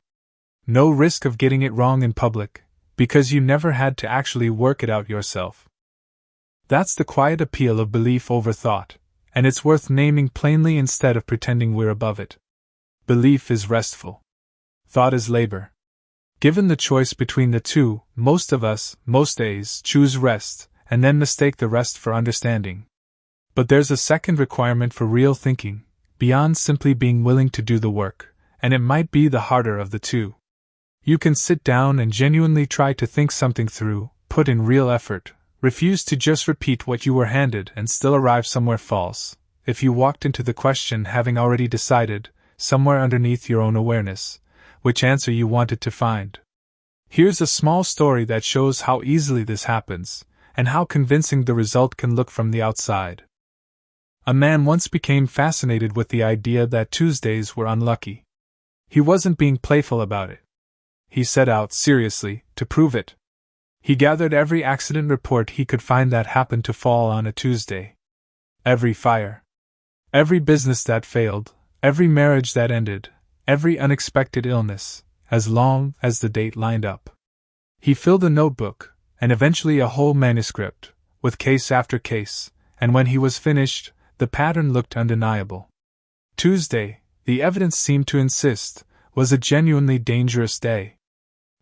No risk of getting it wrong in public, because you never had to actually work it out yourself. That's the quiet appeal of belief over thought, and it's worth naming plainly instead of pretending we're above it. Belief is restful. Thought is labor. Given the choice between the two, most of us, most days, choose rest, and then mistake the rest for understanding. But there's a second requirement for real thinking, beyond simply being willing to do the work, and it might be the harder of the two. You can sit down and genuinely try to think something through, put in real effort, refuse to just repeat what you were handed and still arrive somewhere false, if you walked into the question having already decided, somewhere underneath your own awareness, which answer you wanted to find. Here's a small story that shows how easily this happens, and how convincing the result can look from the outside. A man once became fascinated with the idea that Tuesdays were unlucky. He wasn't being playful about it. He set out, seriously, to prove it. He gathered every accident report he could find that happened to fall on a Tuesday. Every fire. Every business that failed, every marriage that ended, every unexpected illness, as long as the date lined up. He filled a notebook, and eventually a whole manuscript, with case after case, and when he was finished, the pattern looked undeniable. Tuesday, the evidence seemed to insist, was a genuinely dangerous day.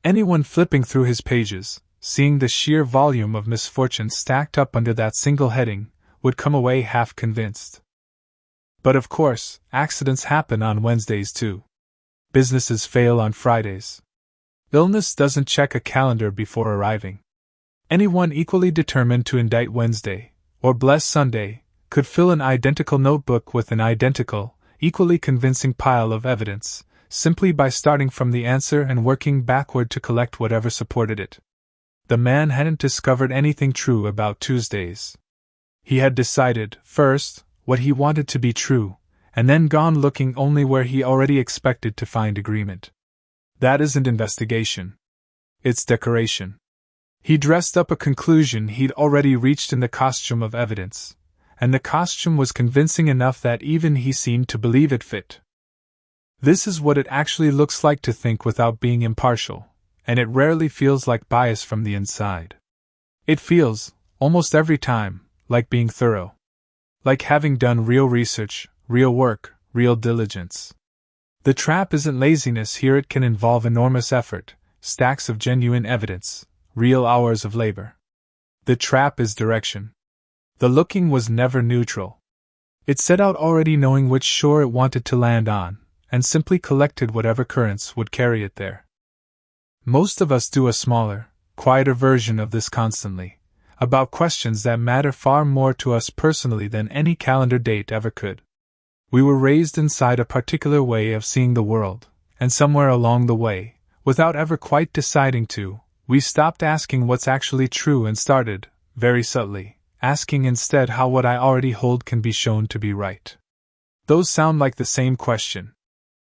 Anyone flipping through his pages, seeing the sheer volume of misfortune stacked up under that single heading, would come away half convinced. But of course, accidents happen on Wednesdays too. Businesses fail on Fridays. Illness doesn't check a calendar before arriving. Anyone equally determined to indict Wednesday, or bless Sunday, could fill an identical notebook with an identical, equally convincing pile of evidence, simply by starting from the answer and working backward to collect whatever supported it. The man hadn't discovered anything true about Tuesdays. He had decided, first, what he wanted to be true, and then gone looking only where he already expected to find agreement. That isn't investigation. It's decoration. He dressed up a conclusion he'd already reached in the costume of evidence, and the costume was convincing enough that even he seemed to believe it fit. This is what it actually looks like to think without being impartial, and it rarely feels like bias from the inside. It feels, almost every time, like being thorough. Like having done real research, real work, real diligence. The trap isn't laziness here, it can involve enormous effort, stacks of genuine evidence, real hours of labor. The trap is direction. The looking was never neutral. It set out already knowing which shore it wanted to land on, and simply collected whatever currents would carry it there. Most of us do a smaller, quieter version of this constantly, about questions that matter far more to us personally than any calendar date ever could. We were raised inside a particular way of seeing the world, and somewhere along the way, without ever quite deciding to, we stopped asking what's actually true and started, very subtly, asking instead how what I already hold can be shown to be right. Those sound like the same question.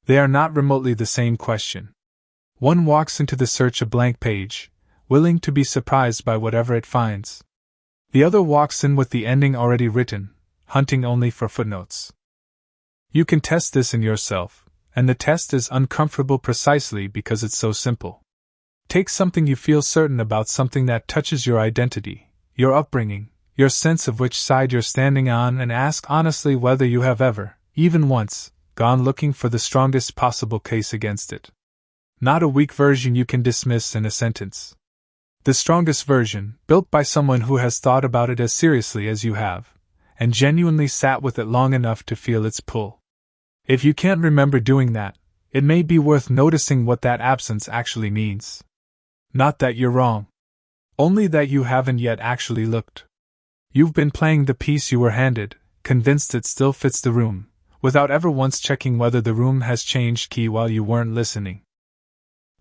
They are not remotely the same question. One walks into the search a blank page, willing to be surprised by whatever it finds. The other walks in with the ending already written, hunting only for footnotes. You can test this in yourself, and the test is uncomfortable precisely because it's so simple. Take something you feel certain about, something that touches your identity, your upbringing, your sense of which side you're standing on, and ask honestly whether you have ever, even once, gone looking for the strongest possible case against it. Not a weak version you can dismiss in a sentence. The strongest version, built by someone who has thought about it as seriously as you have, and genuinely sat with it long enough to feel its pull. If you can't remember doing that, it may be worth noticing what that absence actually means. Not that you're wrong. Only that you haven't yet actually looked. You've been playing the piece you were handed, convinced it still fits the room, without ever once checking whether the room has changed key while you weren't listening.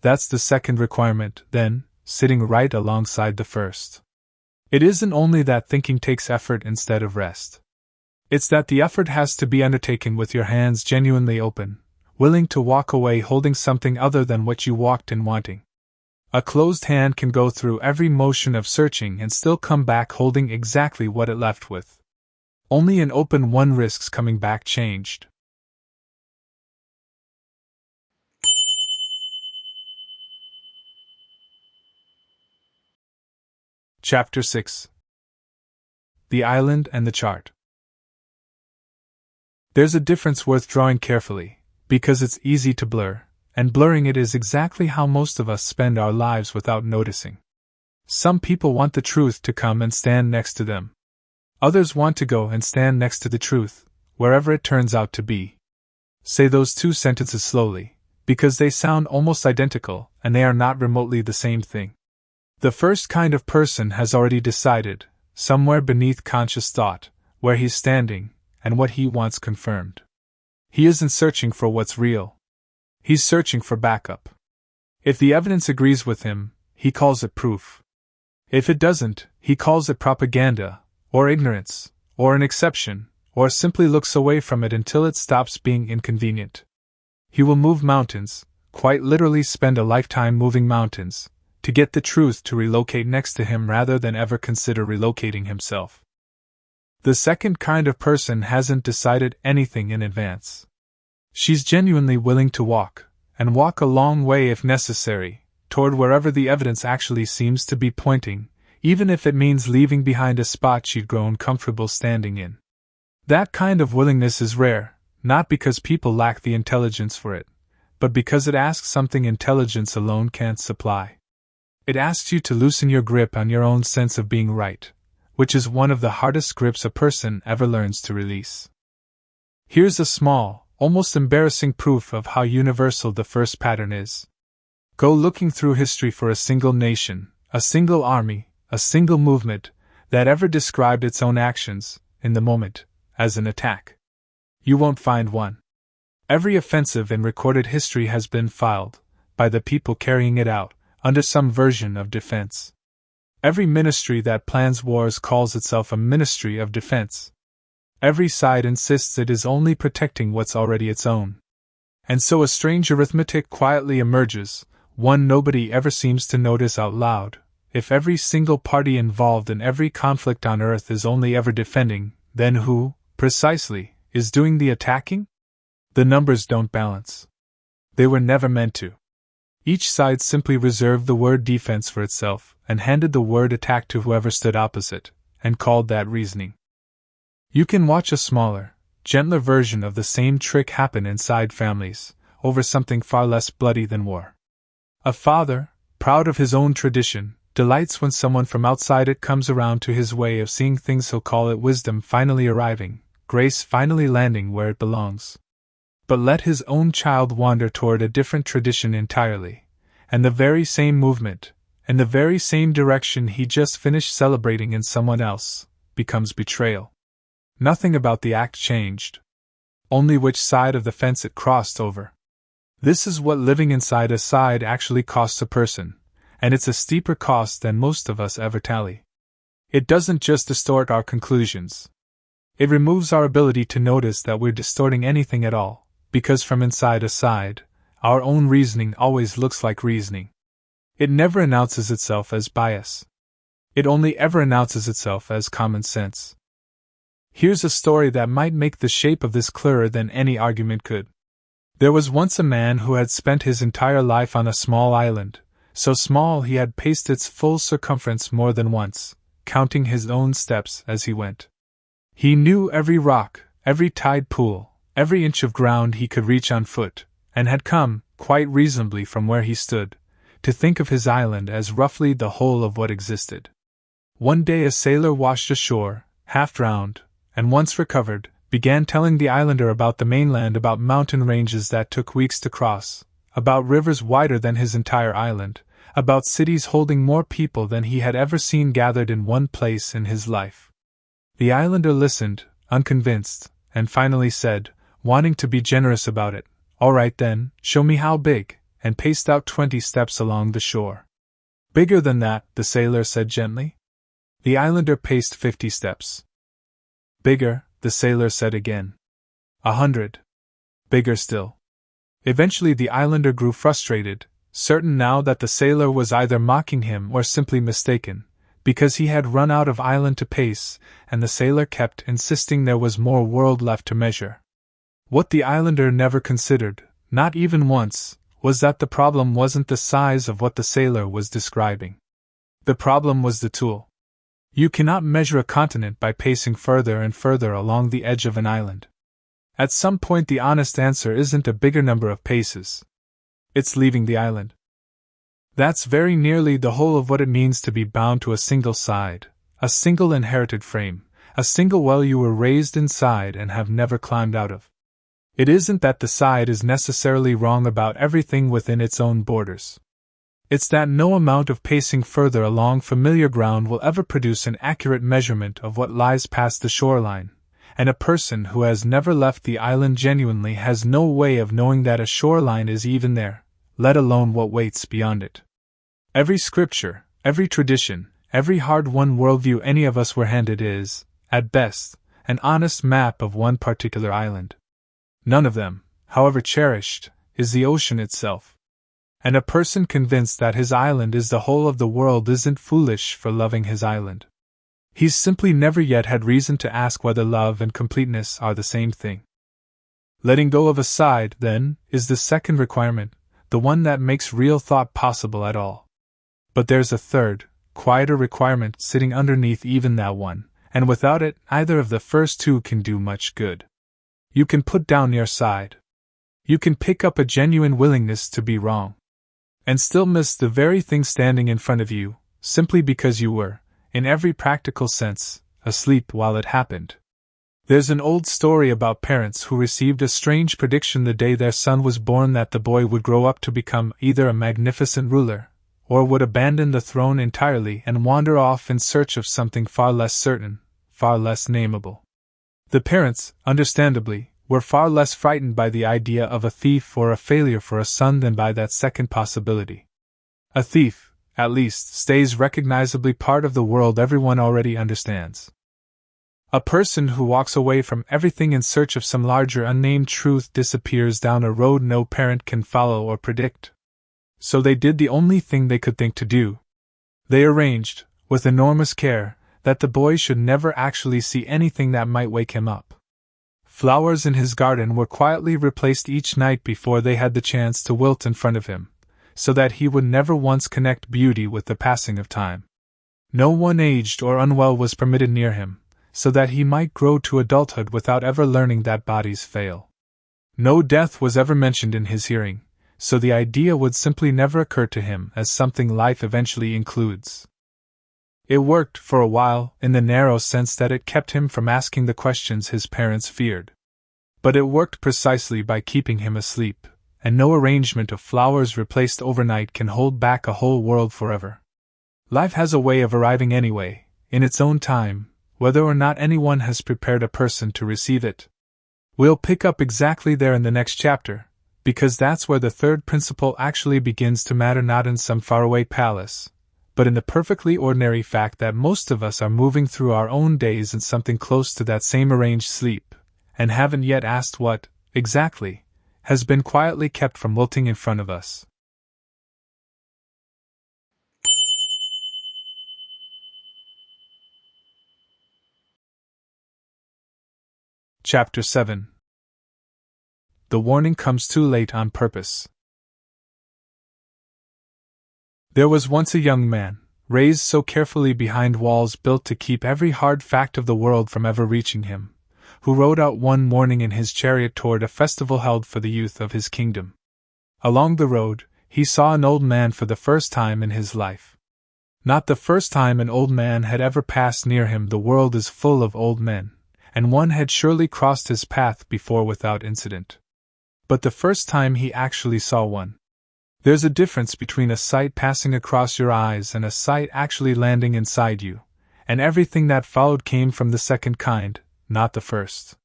That's the second requirement, then, sitting right alongside the first. It isn't only that thinking takes effort instead of rest. It's that the effort has to be undertaken with your hands genuinely open, willing to walk away holding something other than what you walked in wanting. A closed hand can go through every motion of searching and still come back holding exactly what it left with. Only an open one risks coming back changed. Chapter 6. The Island and the Chart. There's a difference worth drawing carefully, because it's easy to blur, and blurring it is exactly how most of us spend our lives without noticing. Some people want the truth to come and stand next to them. Others want to go and stand next to the truth, wherever it turns out to be. Say those two sentences slowly, because they sound almost identical, and they are not remotely the same thing. The first kind of person has already decided, somewhere beneath conscious thought, where he's standing, and what he wants confirmed. He isn't searching for what's real. He's searching for backup. If the evidence agrees with him, he calls it proof. If it doesn't, he calls it propaganda, or ignorance, or an exception, or simply looks away from it until it stops being inconvenient. He will move mountains, quite literally spend a lifetime moving mountains, to get the truth to relocate next to him rather than ever consider relocating himself. The second kind of person hasn't decided anything in advance. She's genuinely willing to walk, and walk a long way if necessary, toward wherever the evidence actually seems to be pointing, even if it means leaving behind a spot she'd grown comfortable standing in. That kind of willingness is rare, not because people lack the intelligence for it, but because it asks something intelligence alone can't supply. It asks you to loosen your grip on your own sense of being right, which is one of the hardest grips a person ever learns to release. Here's a small, almost embarrassing proof of how universal the first pattern is. Go looking through history for a single nation, a single army, a single movement, that ever described its own actions, in the moment, as an attack. You won't find one. Every offensive in recorded history has been filed, by the people carrying it out, under some version of defense. Every ministry that plans wars calls itself a ministry of defense. Every side insists it is only protecting what's already its own. And so a strange arithmetic quietly emerges, one nobody ever seems to notice out loud. If every single party involved in every conflict on Earth is only ever defending, then who, precisely, is doing the attacking? The numbers don't balance. They were never meant to. Each side simply reserved the word defense for itself, and handed the word attack to whoever stood opposite, and called that reasoning. You can watch a smaller, gentler version of the same trick happen inside families, over something far less bloody than war. A father, proud of his own tradition, delights when someone from outside it comes around to his way of seeing things. He'll call it wisdom finally arriving, grace finally landing where it belongs. But let his own child wander toward a different tradition entirely, and the very same movement, and the very same direction he just finished celebrating in someone else, becomes betrayal. Nothing about the act changed. Only which side of the fence it crossed over. This is what living inside a side actually costs a person, and it's a steeper cost than most of us ever tally. It doesn't just distort our conclusions. It removes our ability to notice that we're distorting anything at all, because from inside a side, our own reasoning always looks like reasoning. It never announces itself as bias. It only ever announces itself as common sense. Here's a story that might make the shape of this clearer than any argument could. There was once a man who had spent his entire life on a small island, so small he had paced its full circumference more than once, counting his own steps as he went. He knew every rock, every tide pool, every inch of ground he could reach on foot, and had come, quite reasonably from where he stood, to think of his island as roughly the whole of what existed. One day a sailor washed ashore, half drowned, and once recovered, began telling the islander about the mainland, about mountain ranges that took weeks to cross, about rivers wider than his entire island, about cities holding more people than he had ever seen gathered in one place in his life. The islander listened, unconvinced, and finally said, wanting to be generous about it, "All right then, show me how big," and paced out 20 steps along the shore. "Bigger than that," the sailor said gently. The islander paced 50 steps. "Bigger," the sailor said again. 100. Bigger still. Eventually the islander grew frustrated, certain now that the sailor was either mocking him or simply mistaken, because he had run out of island to pace, and the sailor kept insisting there was more world left to measure. What the islander never considered, not even once, was that the problem wasn't the size of what the sailor was describing. The problem was the tool. You cannot measure a continent by pacing further and further along the edge of an island. At some point the honest answer isn't a bigger number of paces. It's leaving the island. That's very nearly the whole of what it means to be bound to a single side, a single inherited frame, a single well you were raised inside and have never climbed out of. It isn't that the side is necessarily wrong about everything within its own borders. It's that no amount of pacing further along familiar ground will ever produce an accurate measurement of what lies past the shoreline, and a person who has never left the island genuinely has no way of knowing that a shoreline is even there, let alone what waits beyond it. Every scripture, every tradition, every hard-won worldview any of us were handed is, at best, an honest map of one particular island. None of them, however cherished, is the ocean itself. And a person convinced that his island is the whole of the world isn't foolish for loving his island. He's simply never yet had reason to ask whether love and completeness are the same thing. Letting go of a side, then, is the second requirement, the one that makes real thought possible at all. But there's a third, quieter requirement sitting underneath even that one, and without it, either of the first two can do much good. You can put down your side. You can pick up a genuine willingness to be wrong. And still miss the very thing standing in front of you, simply because you were, in every practical sense, asleep while it happened. There's an old story about parents who received a strange prediction the day their son was born that the boy would grow up to become either a magnificent ruler, or would abandon the throne entirely and wander off in search of something far less certain, far less nameable. The parents, understandably, were far less frightened by the idea of a thief or a failure for a son than by that second possibility. A thief, at least, stays recognizably part of the world everyone already understands. A person who walks away from everything in search of some larger unnamed truth disappears down a road no parent can follow or predict. So they did the only thing they could think to do. They arranged, with enormous care, that the boy should never actually see anything that might wake him up. Flowers in his garden were quietly replaced each night before they had the chance to wilt in front of him, so that he would never once connect beauty with the passing of time. No one aged or unwell was permitted near him, so that he might grow to adulthood without ever learning that bodies fail. No death was ever mentioned in his hearing, so the idea would simply never occur to him as something life eventually includes. It worked, for a while, in the narrow sense that it kept him from asking the questions his parents feared. But it worked precisely by keeping him asleep, and no arrangement of flowers replaced overnight can hold back a whole world forever. Life has a way of arriving anyway, in its own time, whether or not anyone has prepared a person to receive it. We'll pick up exactly there in the next chapter, because that's where the third principle actually begins to matter, not in some faraway palace, but in the perfectly ordinary fact that most of us are moving through our own days in something close to that same arranged sleep, and haven't yet asked what, exactly, has been quietly kept from wilting in front of us. Chapter 7. The warning comes too late on purpose. There was once a young man, raised so carefully behind walls built to keep every hard fact of the world from ever reaching him, who rode out one morning in his chariot toward a festival held for the youth of his kingdom. Along the road, he saw an old man for the first time in his life. Not the first time an old man had ever passed near him. The world is full of old men, and one had surely crossed his path before without incident. But the first time he actually saw one. There's a difference between a sight passing across your eyes and a sight actually landing inside you, and everything that followed came from the second kind, not the first.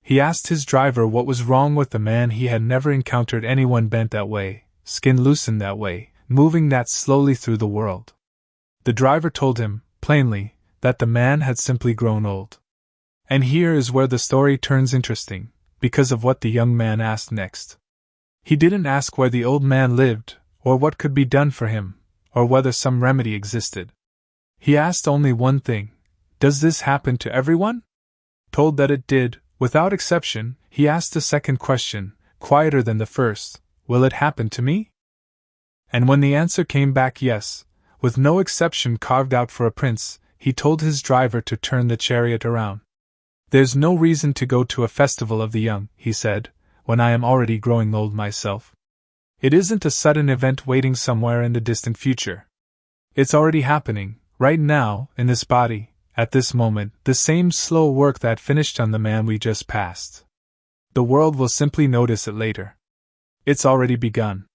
He asked his driver what was wrong with the man. He had never encountered anyone bent that way, skin loosened that way, moving that slowly through the world. The driver told him, plainly, that the man had simply grown old. And here is where the story turns interesting, because of what the young man asked next. He didn't ask where the old man lived, or what could be done for him, or whether some remedy existed. He asked only one thing: does this happen to everyone? Told that it did, without exception, he asked a second question, quieter than the first: will it happen to me? And when the answer came back yes, with no exception carved out for a prince, he told his driver to turn the chariot around. There's no reason to go to a festival of the young, he said, when I am already growing old myself. It isn't a sudden event waiting somewhere in the distant future. It's already happening, right now, in this body, at this moment, the same slow work that finished on the man we just passed. The world will simply notice it later. It's already begun.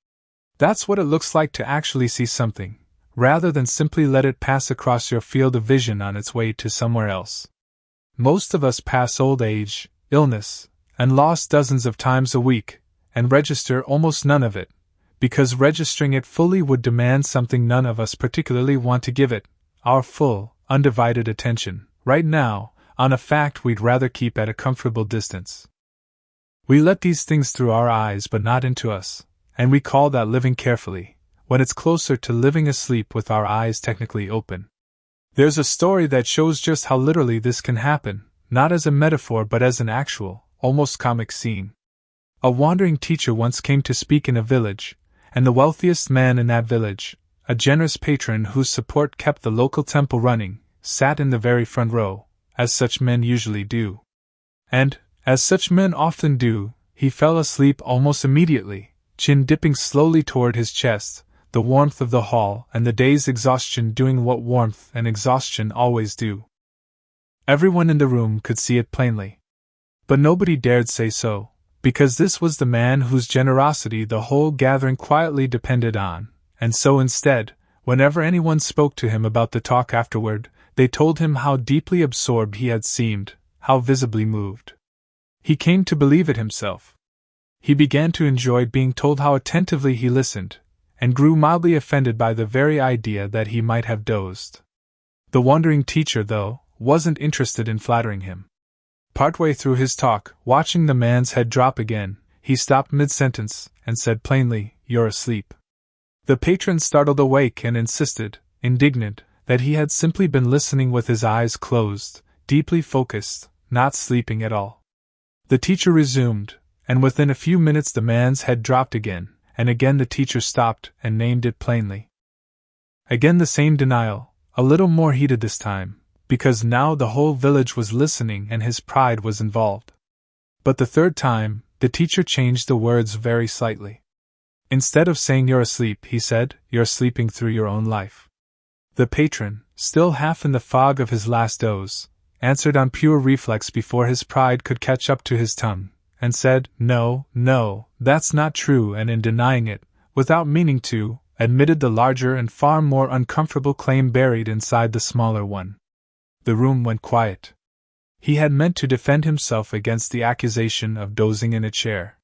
That's what it looks like to actually see something, rather than simply let it pass across your field of vision on its way to somewhere else. Most of us pass old age, illness, and loss dozens of times a week, and register almost none of it, because registering it fully would demand something none of us particularly want to give it, our full, undivided attention, right now, on a fact we'd rather keep at a comfortable distance. We let these things through our eyes but not into us, and we call that living carefully, when it's closer to living asleep with our eyes technically open. There's a story that shows just how literally this can happen, not as a metaphor but as an actual, almost comic scene. A wandering teacher once came to speak in a village, and the wealthiest man in that village, a generous patron whose support kept the local temple running, sat in the very front row, as such men usually do. And, as such men often do, he fell asleep almost immediately, chin dipping slowly toward his chest, the warmth of the hall and the day's exhaustion doing what warmth and exhaustion always do. Everyone in the room could see it plainly. But nobody dared say so, because this was the man whose generosity the whole gathering quietly depended on, and so instead, whenever anyone spoke to him about the talk afterward, they told him how deeply absorbed he had seemed, how visibly moved. He came to believe it himself. He began to enjoy being told how attentively he listened, and grew mildly offended by the very idea that he might have dozed. The wandering teacher, though, wasn't interested in flattering him. Partway through his talk, watching the man's head drop again, he stopped mid-sentence and said plainly, "You're asleep." The patron startled awake and insisted, indignant, that he had simply been listening with his eyes closed, deeply focused, not sleeping at all. The teacher resumed, and within a few minutes the man's head dropped again, and again the teacher stopped and named it plainly. Again the same denial, a little more heated this time, because now the whole village was listening and his pride was involved. But the third time, the teacher changed the words very slightly. Instead of saying "you're asleep," he said, "You're sleeping through your own life." The patron, still half in the fog of his last doze, answered on pure reflex before his pride could catch up to his tongue, and said, "No, no, that's not true," and in denying it, without meaning to, admitted the larger and far more uncomfortable claim buried inside the smaller one. The room went quiet. He had meant to defend himself against the accusation of dozing in a chair.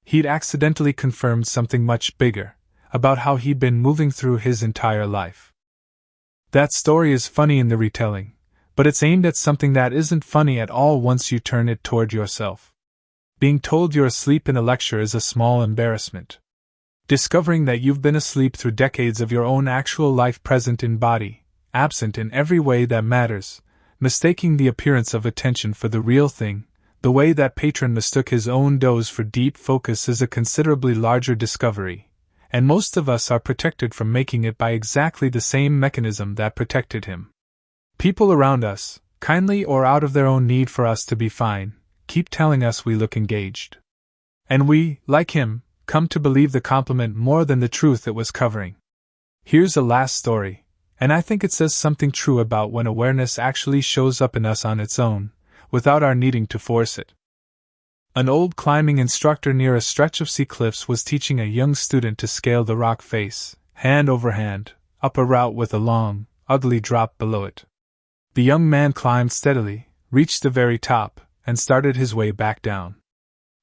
He'd accidentally confirmed something much bigger, about how he'd been moving through his entire life. That story is funny in the retelling, but it's aimed at something that isn't funny at all once you turn it toward yourself. Being told you're asleep in a lecture is a small embarrassment. Discovering that you've been asleep through decades of your own actual life present in body, absent in every way that matters, mistaking the appearance of attention for the real thing, the way that patron mistook his own doze for deep focus is a considerably larger discovery, and most of us are protected from making it by exactly the same mechanism that protected him. People around us, kindly or out of their own need for us to be fine, keep telling us we look engaged. And we, like him, come to believe the compliment more than the truth it was covering. Here's a last story, and I think it says something true about when awareness actually shows up in us on its own, without our needing to force it. An old climbing instructor near a stretch of sea cliffs was teaching a young student to scale the rock face, hand over hand, up a route with a long, ugly drop below it. The young man climbed steadily, reached the very top, and started his way back down.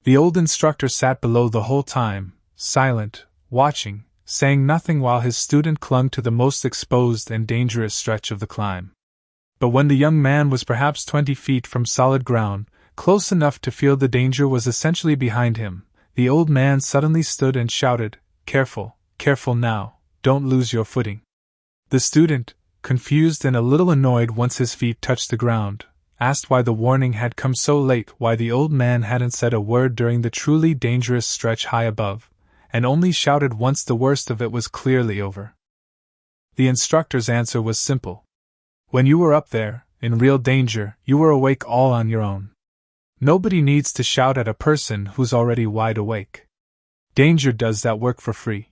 The old instructor sat below the whole time, silent, watching, saying nothing while his student clung to the most exposed and dangerous stretch of the climb. But when the young man was perhaps 20 feet from solid ground, close enough to feel the danger was essentially behind him, the old man suddenly stood and shouted, "Careful, careful now, don't lose your footing." The student, confused and a little annoyed once his feet touched the ground, asked why the warning had come so late, why the old man hadn't said a word during the truly dangerous stretch high above, and only shouted once the worst of it was clearly over. The instructor's answer was simple. When you were up there, in real danger, you were awake all on your own. Nobody needs to shout at a person who's already wide awake. Danger does that work for free.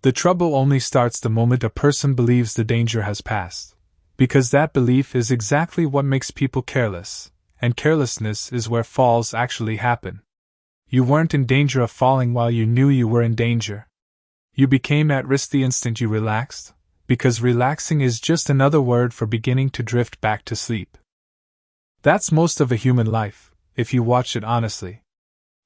The trouble only starts the moment a person believes the danger has passed, because that belief is exactly what makes people careless, and carelessness is where falls actually happen. You weren't in danger of falling while you knew you were in danger. You became at risk the instant you relaxed, because relaxing is just another word for beginning to drift back to sleep. That's most of a human life, if you watch it honestly.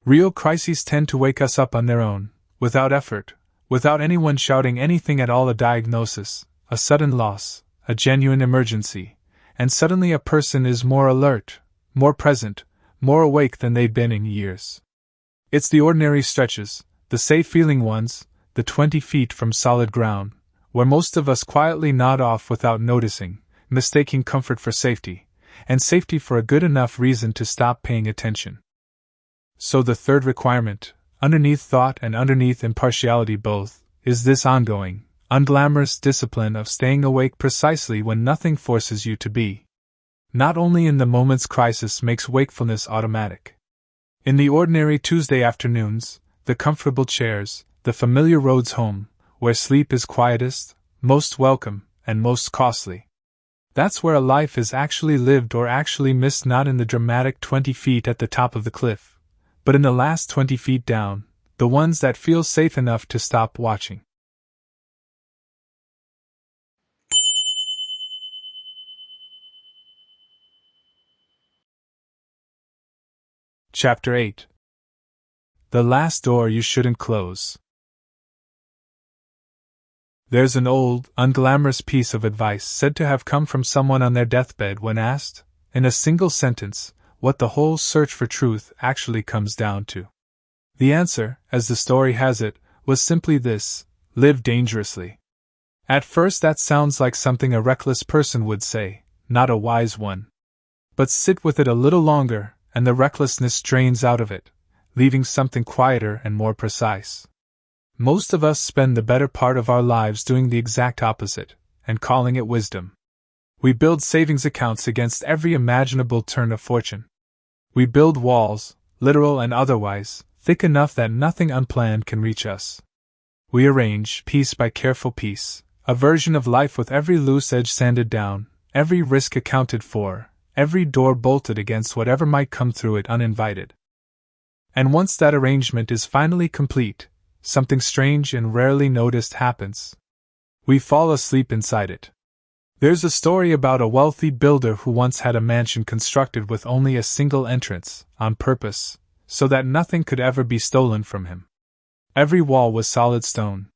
Real crises tend to wake us up on their own, without effort, without anyone shouting anything at all. A diagnosis, a sudden loss, a genuine emergency, and suddenly a person is more alert, more present, more awake than they'd been in years. It's the ordinary stretches, the safe-feeling ones, the 20 feet from solid ground, where most of us quietly nod off without noticing, mistaking comfort for safety, and safety for a good enough reason to stop paying attention. So the third requirement, underneath thought and underneath impartiality both, is this ongoing, unglamorous discipline of staying awake precisely when nothing forces you to be. Not only in the moment's crisis makes wakefulness automatic. In the ordinary Tuesday afternoons, the comfortable chairs, the familiar roads home, where sleep is quietest, most welcome, and most costly. That's where a life is actually lived or actually missed, not in the dramatic 20 feet at the top of the cliff, but in the last 20 feet down, the ones that feel safe enough to stop watching. Chapter 8. The Last Door You Shouldn't Close. There's an old, unglamorous piece of advice said to have come from someone on their deathbed when asked, in a single sentence, what the whole search for truth actually comes down to. The answer, as the story has it, was simply this: live dangerously. At first that sounds like something a reckless person would say, not a wise one. But sit with it a little longer, and the recklessness drains out of it, leaving something quieter and more precise. Most of us spend the better part of our lives doing the exact opposite, and calling it wisdom. We build savings accounts against every imaginable turn of fortune. We build walls, literal and otherwise, thick enough that nothing unplanned can reach us. We arrange, piece by careful piece, a version of life with every loose edge sanded down, every risk accounted for, every door bolted against whatever might come through it uninvited. And once that arrangement is finally complete, something strange and rarely noticed happens. We fall asleep inside it. There's a story about a wealthy builder who once had a mansion constructed with only a single entrance, on purpose, so that nothing could ever be stolen from him. Every wall was solid stone.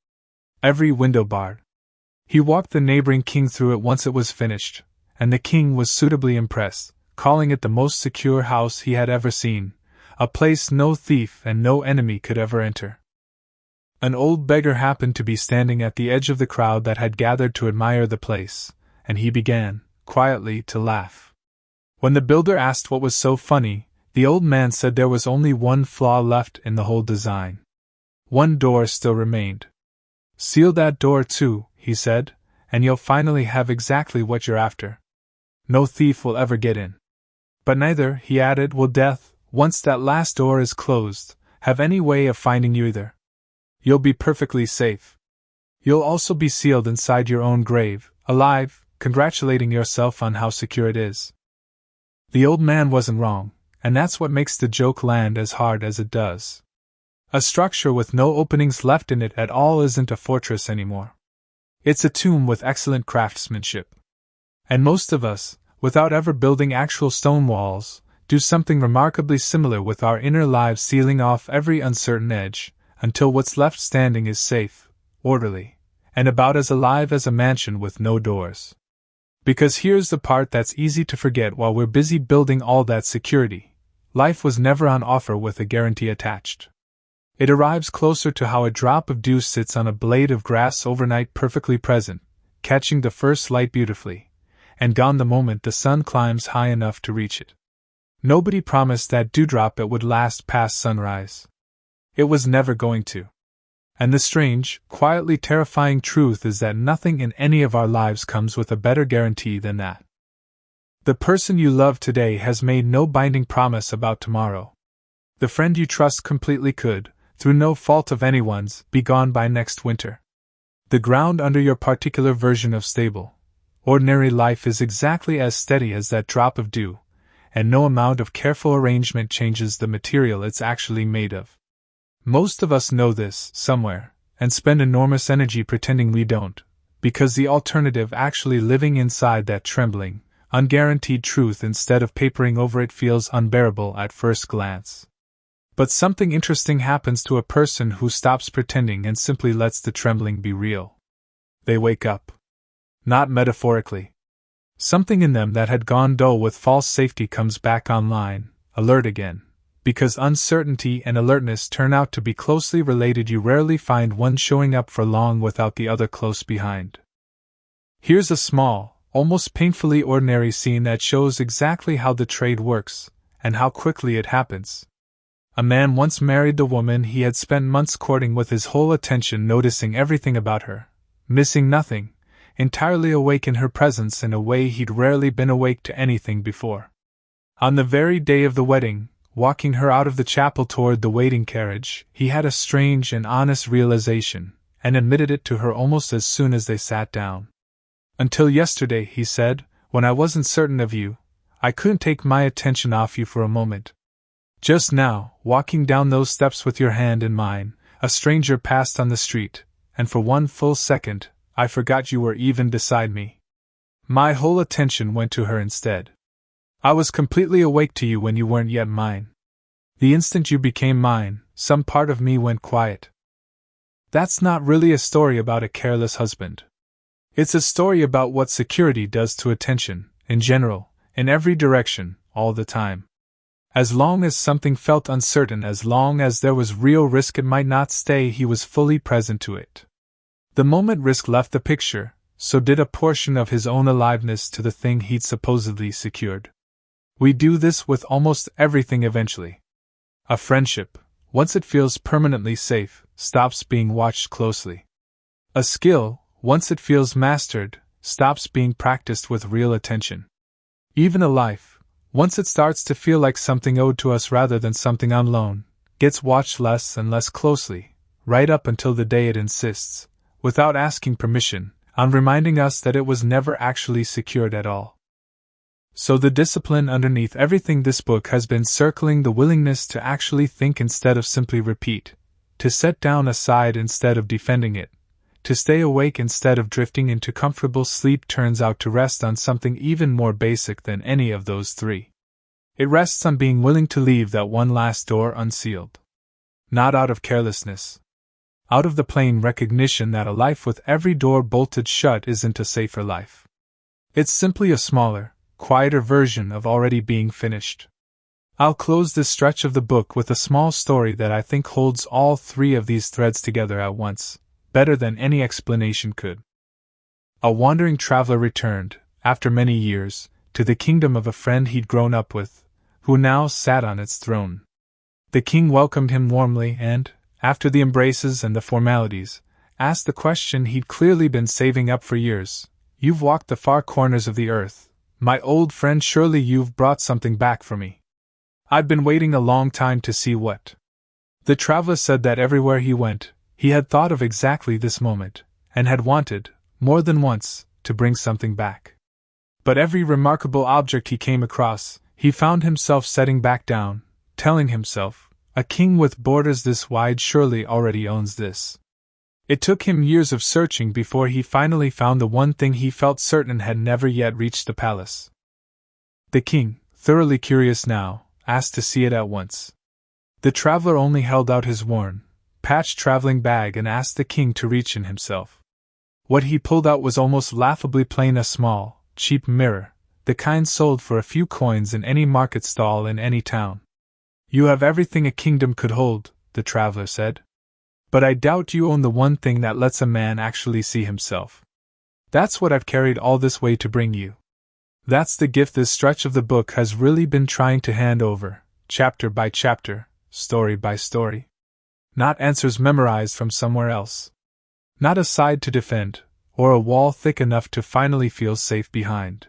Every window barred. He walked the neighboring king through it once it was finished, and the king was suitably impressed, calling it the most secure house he had ever seen, a place no thief and no enemy could ever enter. An old beggar happened to be standing at the edge of the crowd that had gathered to admire the place, and he began, quietly, to laugh. When the builder asked what was so funny, the old man said there was only one flaw left in the whole design. One door still remained. "Seal that door too," he said, "and you'll finally have exactly what you're after. No thief will ever get in. But neither," he added, "will death, once that last door is closed, have any way of finding you either. You'll be perfectly safe. You'll also be sealed inside your own grave, alive, congratulating yourself on how secure it is." The old man wasn't wrong, and that's what makes the joke land as hard as it does. A structure with no openings left in it at all isn't a fortress anymore. It's a tomb with excellent craftsmanship. And most of us, without ever building actual stone walls, do something remarkably similar with our inner lives, sealing off every uncertain edge, until what's left standing is safe, orderly, and about as alive as a mansion with no doors. Because here's the part that's easy to forget while we're busy building all that security: life was never on offer with a guarantee attached. It arrives closer to how a drop of dew sits on a blade of grass overnight, perfectly present, catching the first light beautifully, and gone the moment the sun climbs high enough to reach it. Nobody promised that dewdrop it would last past sunrise. It was never going to. And the strange, quietly terrifying truth is that nothing in any of our lives comes with a better guarantee than that. The person you love today has made no binding promise about tomorrow. The friend you trust completely could, through no fault of anyone's, be gone by next winter. The ground under your particular version of stable, ordinary life is exactly as steady as that drop of dew, and no amount of careful arrangement changes the material it's actually made of. Most of us know this, somewhere, and spend enormous energy pretending we don't, because the alternative actually living inside that trembling, unguaranteed truth instead of papering over it feels unbearable at first glance. But something interesting happens to a person who stops pretending and simply lets the trembling be real. They wake up. Not metaphorically. Something in them that had gone dull with false safety comes back online, alert again. Because uncertainty and alertness turn out to be closely related, you rarely find one showing up for long without the other close behind. Here's a small, almost painfully ordinary scene that shows exactly how the trade works, and how quickly it happens. A man once married the woman he had spent months courting with his whole attention, noticing everything about her, missing nothing, entirely awake in her presence in a way he'd rarely been awake to anything before. On the very day of the wedding, walking her out of the chapel toward the waiting carriage, he had a strange and honest realization, and admitted it to her almost as soon as they sat down. "Until yesterday," he said, "when I wasn't certain of you, I couldn't take my attention off you for a moment. Just now, walking down those steps with your hand in mine, a stranger passed on the street, and for one full second, I forgot you were even beside me. My whole attention went to her instead. I was completely awake to you when you weren't yet mine. The instant you became mine, some part of me went quiet." That's not really a story about a careless husband. It's a story about what security does to attention, in general, in every direction, all the time. As long as something felt uncertain, as long as there was real risk it might not stay, he was fully present to it. The moment risk left the picture, so did a portion of his own aliveness to the thing he'd supposedly secured. We do this with almost everything eventually. A friendship, once it feels permanently safe, stops being watched closely. A skill, once it feels mastered, stops being practiced with real attention. Even a life, once it starts to feel like something owed to us rather than something on loan, gets watched less and less closely, right up until the day it insists, without asking permission, on reminding us that it was never actually secured at all. So the discipline underneath everything this book has been circling the willingness to actually think instead of simply repeat, to set down aside instead of defending it, to stay awake instead of drifting into comfortable sleep turns out to rest on something even more basic than any of those three. It rests on being willing to leave that one last door unsealed. Not out of carelessness. Out of the plain recognition that a life with every door bolted shut isn't a safer life. It's simply a smaller, quieter version of already being finished. I'll close this stretch of the book with a small story that I think holds all three of these threads together at once, better than any explanation could. A wandering traveler returned, after many years, to the kingdom of a friend he'd grown up with, who now sat on its throne. The king welcomed him warmly and, after the embraces and the formalities, asked the question he'd clearly been saving up for years. "You've walked the far corners of the earth, my old friend, surely you've brought something back for me. I've been waiting a long time to see what." The traveler said that everywhere he went, he had thought of exactly this moment, and had wanted, more than once, to bring something back. But every remarkable object he came across, he found himself setting back down, telling himself, "A king with borders this wide surely already owns this." It took him years of searching before he finally found the one thing he felt certain had never yet reached the palace. The king, thoroughly curious now, asked to see it at once. The traveler only held out his worn, patched traveling bag and asked the king to reach in himself. What he pulled out was almost laughably plain, a small, cheap mirror, the kind sold for a few coins in any market stall in any town. "You have everything a kingdom could hold," the traveler said. "But I doubt you own the one thing that lets a man actually see himself. That's what I've carried all this way to bring you." That's the gift this stretch of the book has really been trying to hand over, chapter by chapter, story by story. Not answers memorized from somewhere else. Not a side to defend, or a wall thick enough to finally feel safe behind.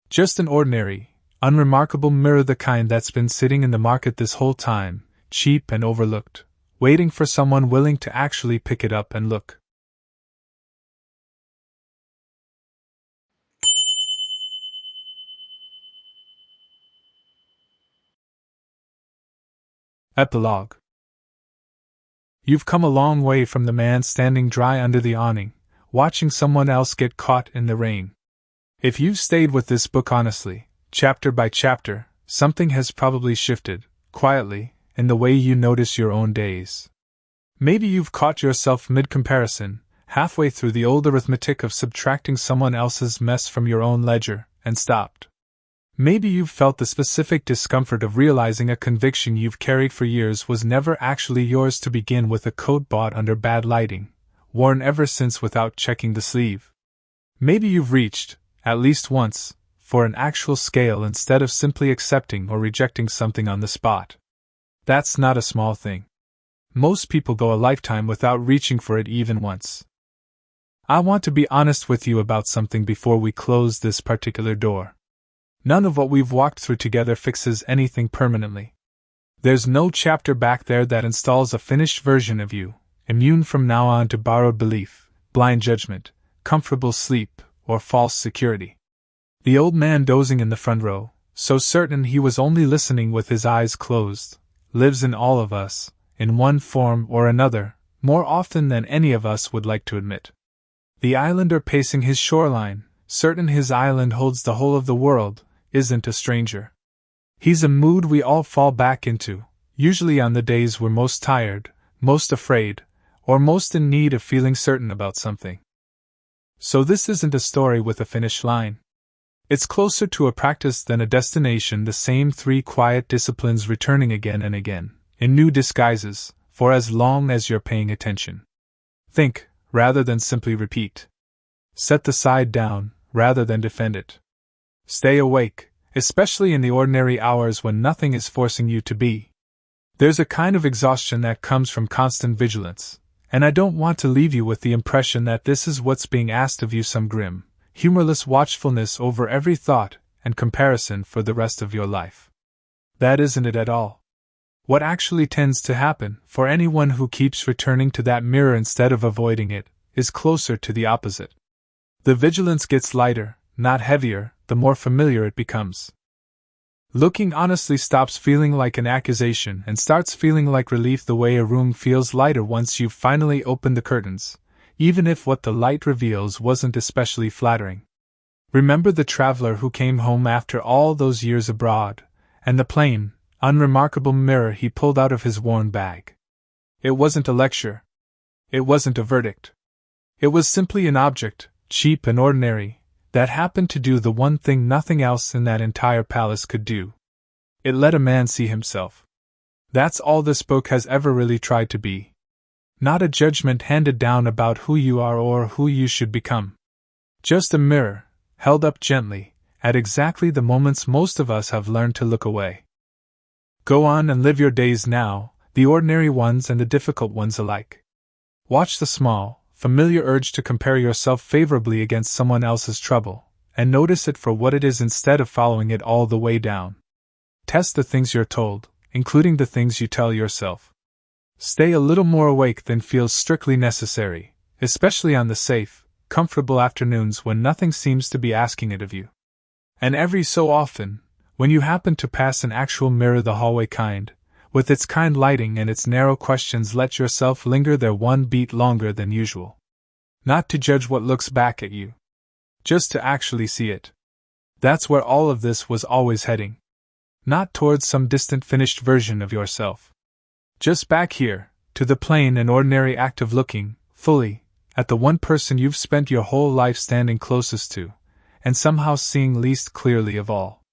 Just an ordinary, unremarkable mirror, the kind that's been sitting in the market this whole time, cheap and overlooked, waiting for someone willing to actually pick it up and look. Epilogue. You've come a long way from the man standing dry under the awning, watching someone else get caught in the rain. If you've stayed with this book honestly, chapter by chapter, something has probably shifted, quietly, in the way you notice your own days. Maybe you've caught yourself mid-comparison, halfway through the old arithmetic of subtracting someone else's mess from your own ledger, and stopped. Maybe you've felt the specific discomfort of realizing a conviction you've carried for years was never actually yours to begin with, a coat bought under bad lighting, worn ever since without checking the sleeve. Maybe you've reached, at least once, for an actual scale instead of simply accepting or rejecting something on the spot. That's not a small thing. Most people go a lifetime without reaching for it even once. I want to be honest with you about something before we close this particular door. None of what we've walked through together fixes anything permanently. There's no chapter back there that installs a finished version of you, immune from now on to borrowed belief, blind judgment, comfortable sleep, or false security. The old man dozing in the front row, so certain he was only listening with his eyes closed, lives in all of us, in one form or another, more often than any of us would like to admit. The islander pacing his shoreline, certain his island holds the whole of the world, isn't a stranger. He's a mood we all fall back into, usually on the days we're most tired, most afraid, or most in need of feeling certain about something. So this isn't a story with a finish line. It's closer to a practice than a destination, the same three quiet disciplines returning again and again, in new disguises, for as long as you're paying attention. Think, rather than simply repeat. Set the side down, rather than defend it. Stay awake, especially in the ordinary hours when nothing is forcing you to be. There's a kind of exhaustion that comes from constant vigilance, and I don't want to leave you with the impression that this is what's being asked of you, some grim, humorless watchfulness over every thought and comparison for the rest of your life. That isn't it at all. What actually tends to happen, for anyone who keeps returning to that mirror instead of avoiding it, is closer to the opposite. The vigilance gets lighter, not heavier, the more familiar it becomes. Looking honestly stops feeling like an accusation and starts feeling like relief, the way a room feels lighter once you've finally opened the curtains, even if what the light reveals wasn't especially flattering. Remember the traveler who came home after all those years abroad, and the plain, unremarkable mirror he pulled out of his worn bag. It wasn't a lecture. It wasn't a verdict. It was simply an object, cheap and ordinary, that happened to do the one thing nothing else in that entire palace could do. It let a man see himself. That's all this book has ever really tried to be. Not a judgment handed down about who you are or who you should become. Just a mirror, held up gently, at exactly the moments most of us have learned to look away. Go on and live your days now, the ordinary ones and the difficult ones alike. Watch the small, familiar urge to compare yourself favorably against someone else's trouble, and notice it for what it is instead of following it all the way down. Test the things you're told, including the things you tell yourself. Stay a little more awake than feels strictly necessary, especially on the safe, comfortable afternoons when nothing seems to be asking it of you. And every so often, when you happen to pass an actual mirror, the hallway kind, with its kind lighting and its narrow questions, let yourself linger there one beat longer than usual. Not to judge what looks back at you. Just to actually see it. That's where all of this was always heading. Not towards some distant finished version of yourself. Just back here, to the plain and ordinary act of looking, fully, at the one person you've spent your whole life standing closest to, and somehow seeing least clearly of all.